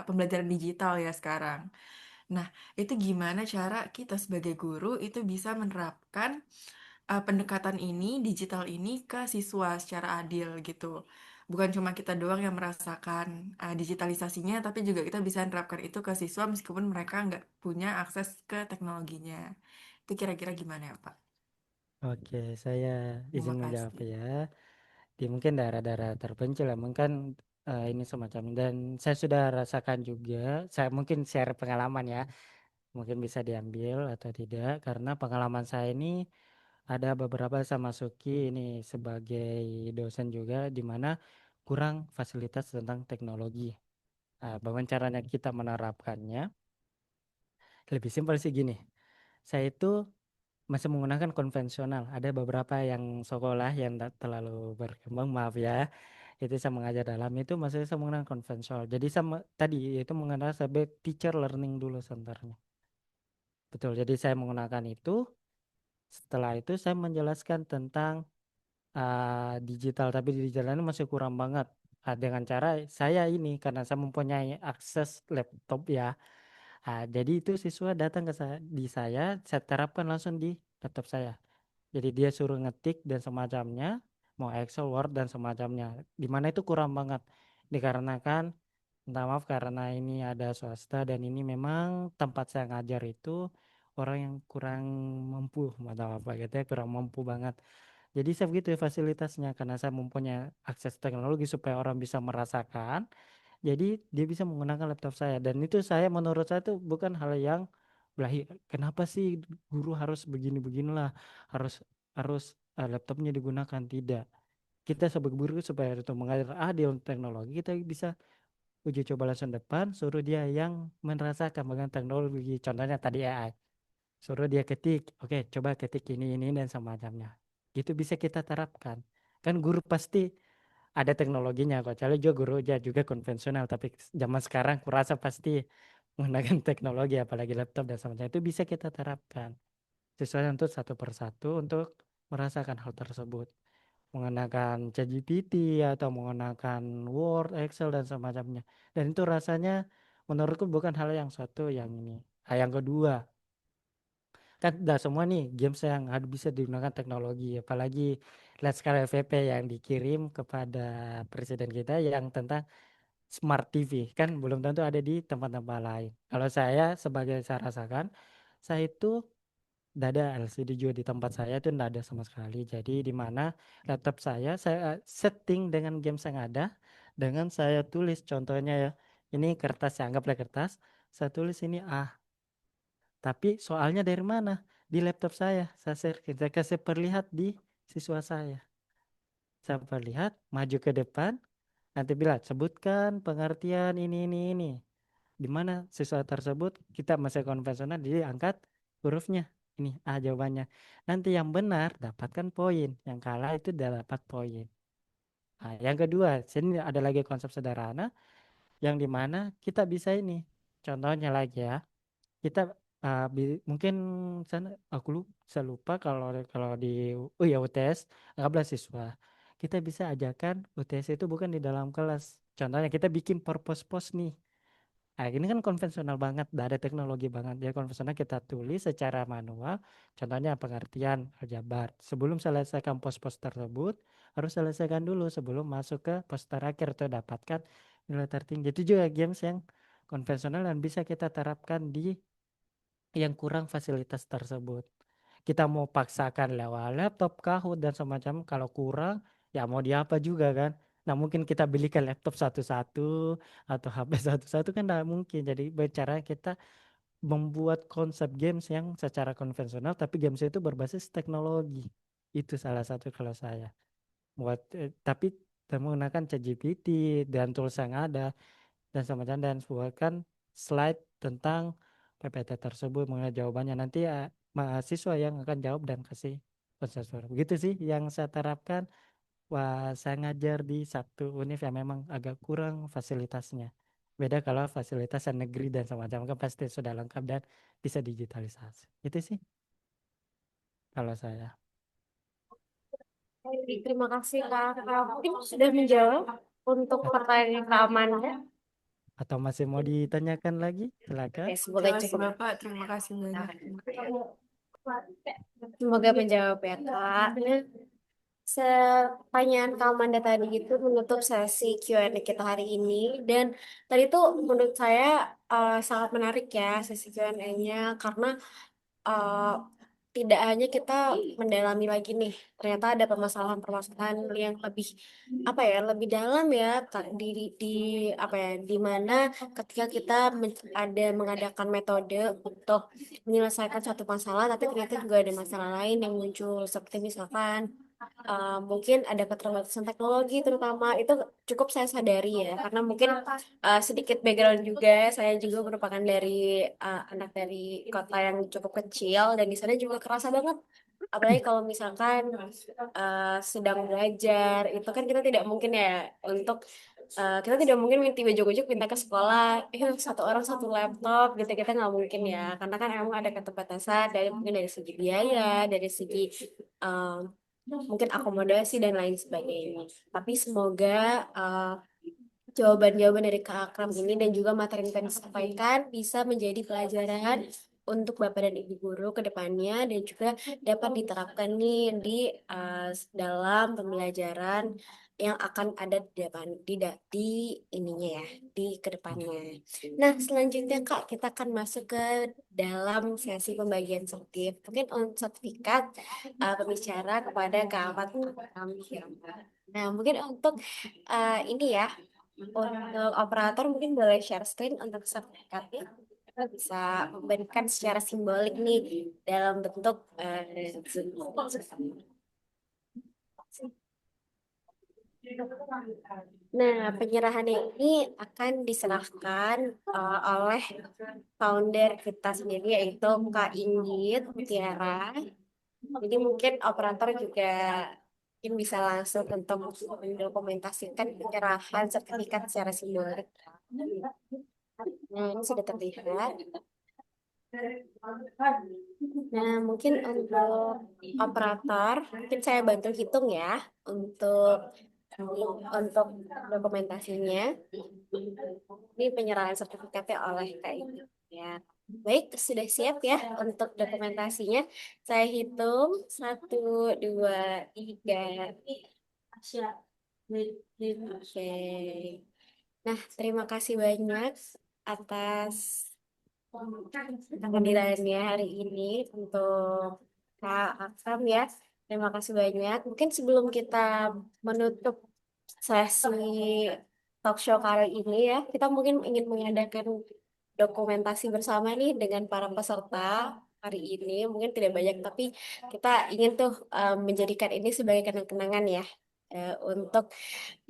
pembelajaran digital ya sekarang. Nah, itu gimana cara kita sebagai guru itu bisa menerapkan pendekatan ini, digital ini ke siswa secara adil gitu. Bukan cuma kita doang yang merasakan digitalisasinya, tapi juga kita bisa menerapkan itu ke siswa meskipun mereka nggak punya akses ke teknologinya. Itu kira-kira gimana ya, Pak? Oke, saya Terima izin menjawab kasih. ya. Di mungkin daerah-daerah terpencil ya, mungkin ini semacam dan saya sudah rasakan juga. Saya mungkin share pengalaman ya, mungkin bisa diambil atau tidak karena pengalaman saya ini ada beberapa saya masuki ini sebagai dosen juga di mana kurang fasilitas tentang teknologi. Bagaimana caranya kita menerapkannya? Lebih simpel sih gini. Saya itu masih menggunakan konvensional. Ada beberapa yang sekolah yang tak terlalu berkembang, maaf ya. Itu saya mengajar dalam itu masih saya menggunakan konvensional. Jadi sama tadi itu mengenal sebagai teacher learning dulu centernya. Betul. Jadi saya menggunakan itu. Setelah itu saya menjelaskan tentang digital, tapi di digital ini masih kurang banget. Dengan cara saya ini karena saya mempunyai akses laptop ya. Jadi itu siswa datang ke saya terapkan langsung di laptop saya. Jadi dia suruh ngetik dan semacamnya, mau Excel, Word dan semacamnya. Di mana itu kurang banget. Dikarenakan, minta maaf karena ini ada swasta dan ini memang tempat saya ngajar itu orang yang kurang mampu, minta maaf gitu ya, kurang mampu banget. Jadi saya begitu ya fasilitasnya karena saya mempunyai akses teknologi supaya orang bisa merasakan. Jadi dia bisa menggunakan laptop saya dan itu saya menurut saya itu bukan hal yang belahi. Kenapa sih guru harus begini-beginilah, harus harus laptopnya digunakan? Tidak. Kita sebagai guru supaya itu mengajar adil teknologi kita bisa uji coba langsung depan, suruh dia yang merasakan dengan teknologi. Contohnya tadi AI. Suruh dia ketik, oke, coba ketik ini dan semacamnya. Itu bisa kita terapkan. Kan guru pasti ada teknologinya, kecuali juga guru aja juga konvensional. Tapi zaman sekarang kurasa pasti menggunakan teknologi, apalagi laptop dan semacamnya. Itu bisa kita terapkan. Sesuai untuk satu persatu untuk merasakan hal tersebut. Menggunakan ChatGPT atau menggunakan Word, Excel dan semacamnya. Dan itu rasanya menurutku bukan hal yang suatu yang ini. Yang kedua, kan udah semua nih games yang harus bisa digunakan teknologi, apalagi lihat sekarang FVP yang dikirim kepada presiden kita yang tentang smart TV kan belum tentu ada di tempat-tempat lain. Kalau saya sebagai saya rasakan, saya itu tidak ada LCD juga di tempat saya itu tidak ada sama sekali. Jadi di mana laptop saya setting dengan games yang ada, dengan saya tulis contohnya ya, ini kertas ya, anggaplah kertas, saya tulis ini tapi soalnya dari mana? Di laptop saya share, kita kasih perlihat di siswa saya. Saya perlihat, maju ke depan, nanti bilang sebutkan pengertian ini. Di mana siswa tersebut kita masih konvensional, jadi angkat hurufnya. Ini jawabannya. Nanti yang benar dapatkan poin, yang kalah itu tidak dapat poin. Yang kedua, sini ada lagi konsep sederhana, yang dimana kita bisa ini. Contohnya lagi ya. Kita mungkin saya lupa kalau kalau di ya UTS anggaplah siswa kita bisa ajarkan UTS itu bukan di dalam kelas, contohnya kita bikin purpose post nih. Ini kan konvensional banget, tidak ada teknologi banget ya, konvensional kita tulis secara manual, contohnya pengertian aljabar. Sebelum selesaikan post-post tersebut harus selesaikan dulu sebelum masuk ke post terakhir atau dapatkan nilai tertinggi. Itu juga games yang konvensional dan bisa kita terapkan di yang kurang fasilitas tersebut. Kita mau paksakan lewat laptop, Kahoot dan semacam, kalau kurang ya mau diapa juga kan. Nah mungkin kita belikan laptop satu-satu atau HP satu-satu kan tidak mungkin. Jadi bicara kita membuat konsep games yang secara konvensional tapi games itu berbasis teknologi. Itu salah satu kalau saya buat tapi menggunakan ChatGPT dan tools yang ada dan semacam dan buatkan slide tentang PPT tersebut mengenai jawabannya, nanti mahasiswa yang akan jawab dan kasih konsensus. Begitu sih yang saya terapkan. Wah, saya ngajar di satu univ yang memang agak kurang fasilitasnya. Beda kalau fasilitas yang negeri dan semacam kan pasti sudah lengkap dan bisa digitalisasi. Itu sih kalau saya. Terima kasih Kak. Mungkin sudah menjawab untuk pertanyaan keamanan. Atau masih mau ditanyakan lagi? Silakan. Oke, semoga Jelas cukup. Bapak, terima kasih banyak. Semoga menjawab ya Kak. Nah, pertanyaan Kak Amanda tadi itu menutup sesi Q&A kita hari ini. Dan tadi tuh menurut saya sangat menarik ya sesi Q&A-nya karena uh, tidak hanya kita mendalami lagi nih, ternyata ada permasalahan-permasalahan yang lebih apa ya, lebih dalam ya di apa ya, di mana ketika kita ada mengadakan metode untuk menyelesaikan satu masalah, tapi ternyata juga ada masalah lain yang muncul seperti misalkan mungkin ada keterbatasan teknologi terutama itu cukup saya sadari ya karena mungkin sedikit background juga saya juga merupakan dari anak dari kota yang cukup kecil dan di sana juga kerasa banget apalagi kalau misalkan sedang belajar itu kan kita tidak mungkin ya untuk kita tidak mungkin tiba ujuk-ujuk minta ke sekolah satu orang satu laptop gitu kita nggak mungkin ya karena kan emang ada keterbatasan dari mungkin dari segi biaya dari segi eh, mungkin akomodasi dan lain sebagainya. Tapi semoga jawaban-jawaban dari Kak Akram ini dan juga materi yang tadi disampaikan bisa menjadi pelajaran untuk Bapak dan Ibu guru ke depannya dan juga dapat diterapkan nih di dalam pembelajaran yang akan ada di depan di ininya ya di kedepannya. Nah, selanjutnya Kak, kita akan masuk ke dalam sesi pembagian sertif. Mungkin untuk sertifikat pembicara kepada Kak Ahmad Ramsyah. Nah, mungkin untuk ini ya untuk operator mungkin boleh share screen untuk sertifikatnya. Kita bisa memberikan secara simbolik nih dalam bentuk Zoom. Nah, penyerahannya ini akan diserahkan oleh founder kita sendiri yaitu Kak Inggit Mutiara. Jadi mungkin operator juga mungkin bisa langsung untuk mendokumentasikan penyerahan sertifikat secara simbolik. Nah, ini sudah terlihat. Nah, mungkin untuk operator, mungkin saya bantu hitung ya untuk dokumentasinya. Ini penyerahan sertifikatnya oleh KII. Ya. Baik, sudah siap ya untuk dokumentasinya. Saya hitung 1, 2, 3. Oke. Nah, terima kasih banyak atas kehadirannya hari ini untuk Kak Akram ya. Terima kasih banyak. Mungkin sebelum kita menutup sesi talk show kali ini ya, kita mungkin ingin mengadakan dokumentasi bersama nih dengan para peserta hari ini. Mungkin tidak banyak, tapi kita ingin tuh menjadikan ini sebagai kenang-kenangan ya. Untuk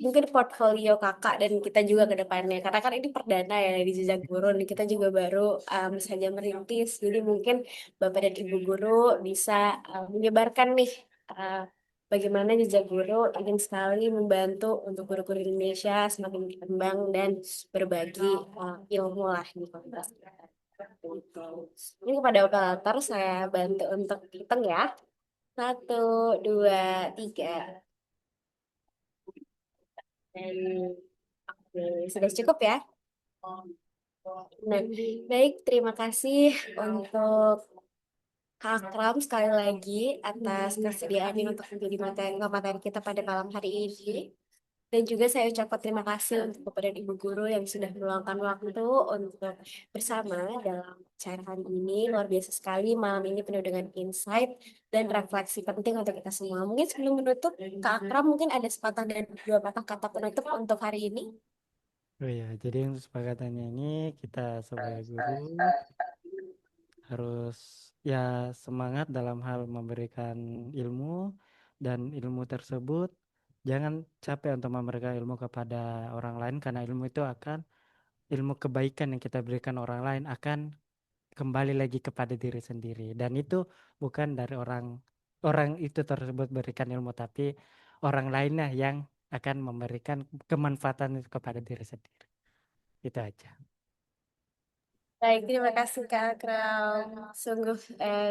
mungkin portfolio kakak dan kita juga ke depannya karena kan ini perdana ya di Jejak Guru nih kita juga baru saja merintis jadi mungkin Bapak dan Ibu guru bisa menyebarkan nih uh, bagaimana Jejak Guru ingin sekali membantu untuk guru-guru Indonesia semakin berkembang dan berbagi ilmu lah di komunitas kita. Gitu. Ini kepada operator saya bantu untuk hitung ya 1, 2, 3. Dan sudah cukup ya. Nah, baik, terima kasih untuk Kak Akram sekali lagi atas kesediaannya untuk menjadi materi kita pada malam hari ini. Dan juga saya ucapkan terima kasih untuk kepada Ibu Guru yang sudah meluangkan waktu untuk bersama dalam acara hari ini. Luar biasa sekali, malam ini penuh dengan insight dan refleksi penting untuk kita semua. Mungkin sebelum menutup, Kak Akram mungkin ada sepatah dan dua patah kata penutup untuk hari ini. Oh ya, jadi untuk kesepakatannya ini kita sebagai guru harus ya semangat dalam hal memberikan ilmu dan ilmu tersebut jangan capek untuk memberikan ilmu kepada orang lain karena ilmu itu akan ilmu kebaikan yang kita berikan orang lain akan kembali lagi kepada diri sendiri dan itu bukan dari orang orang itu tersebut berikan ilmu tapi orang lainnya yang akan memberikan kemanfaatan itu kepada diri sendiri. Itu aja. Baik, terima kasih Kak Akram. Sungguh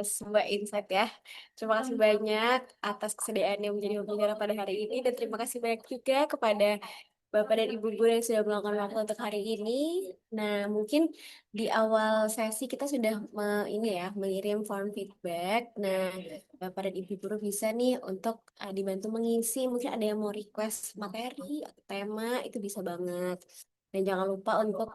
sebuah insight ya. Terima kasih banyak atas kesediaannya menjadi pembicara pada hari ini dan terima kasih banyak juga kepada Bapak dan Ibu guru yang sudah meluangkan waktu untuk hari ini. Nah, mungkin di awal sesi kita sudah ini ya mengirim form feedback. Nah, Bapak dan Ibu guru bisa nih untuk dibantu mengisi. Mungkin ada yang mau request materi atau tema itu bisa banget. Dan jangan lupa untuk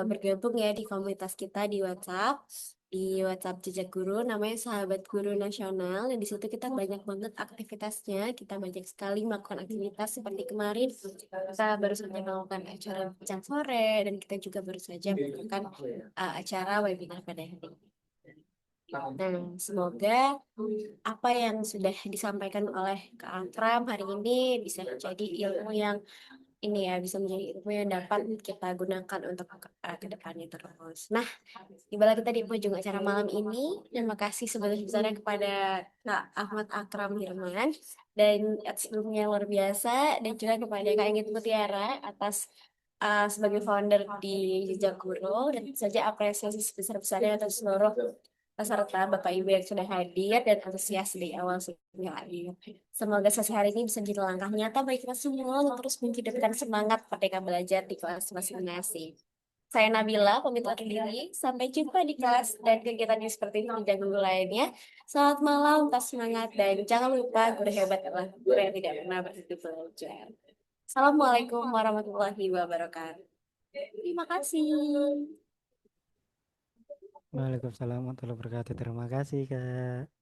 bergabung ya di komunitas kita di WhatsApp. Di WhatsApp Jejak Guru namanya Sahabat Guru Nasional. Dan di situ kita banyak banget aktivitasnya. Kita banyak sekali melakukan aktivitas seperti kemarin. Kita baru saja melakukan acara bincang sore dan kita juga baru saja melakukan acara webinar pada hari ini. Nah, semoga apa yang sudah disampaikan oleh Kak Akram hari ini bisa menjadi ilmu yang ini ya, bisa menjadi ilmu yang dapat kita gunakan untuk ke depannya terus. Nah, tibalah kita di penghujung acara malam ini. Terima kasih sebesar-besarnya kepada Kak Ahmad Akram Hirman dan atas ilmunya yang luar biasa, dan juga kepada Kak Inggit Mutiara atas sebagai founder di Jejak Guru, dan tentu saja apresiasi sebesar-besarnya untuk seluruh peserta Bapak Ibu yang sudah hadir dan antusias di awal sebelum hadir. Semoga sesi hari ini bisa menjadi langkah nyata bagi kita semua untuk terus menghidupkan semangat Merdeka Belajar di kelas masing-masing. Saya Nabila, pamit undur diri. Sampai jumpa di kelas dan kegiatan yang seperti ini di guru lainnya. Selamat malam, tetap semangat, dan jangan lupa guru hebat adalah guru yang tidak pernah berhenti belajar. Assalamualaikum warahmatullahi wabarakatuh. Terima kasih. Waalaikumsalam warahmatullahi wabarakatuh. Terima kasih, Kak.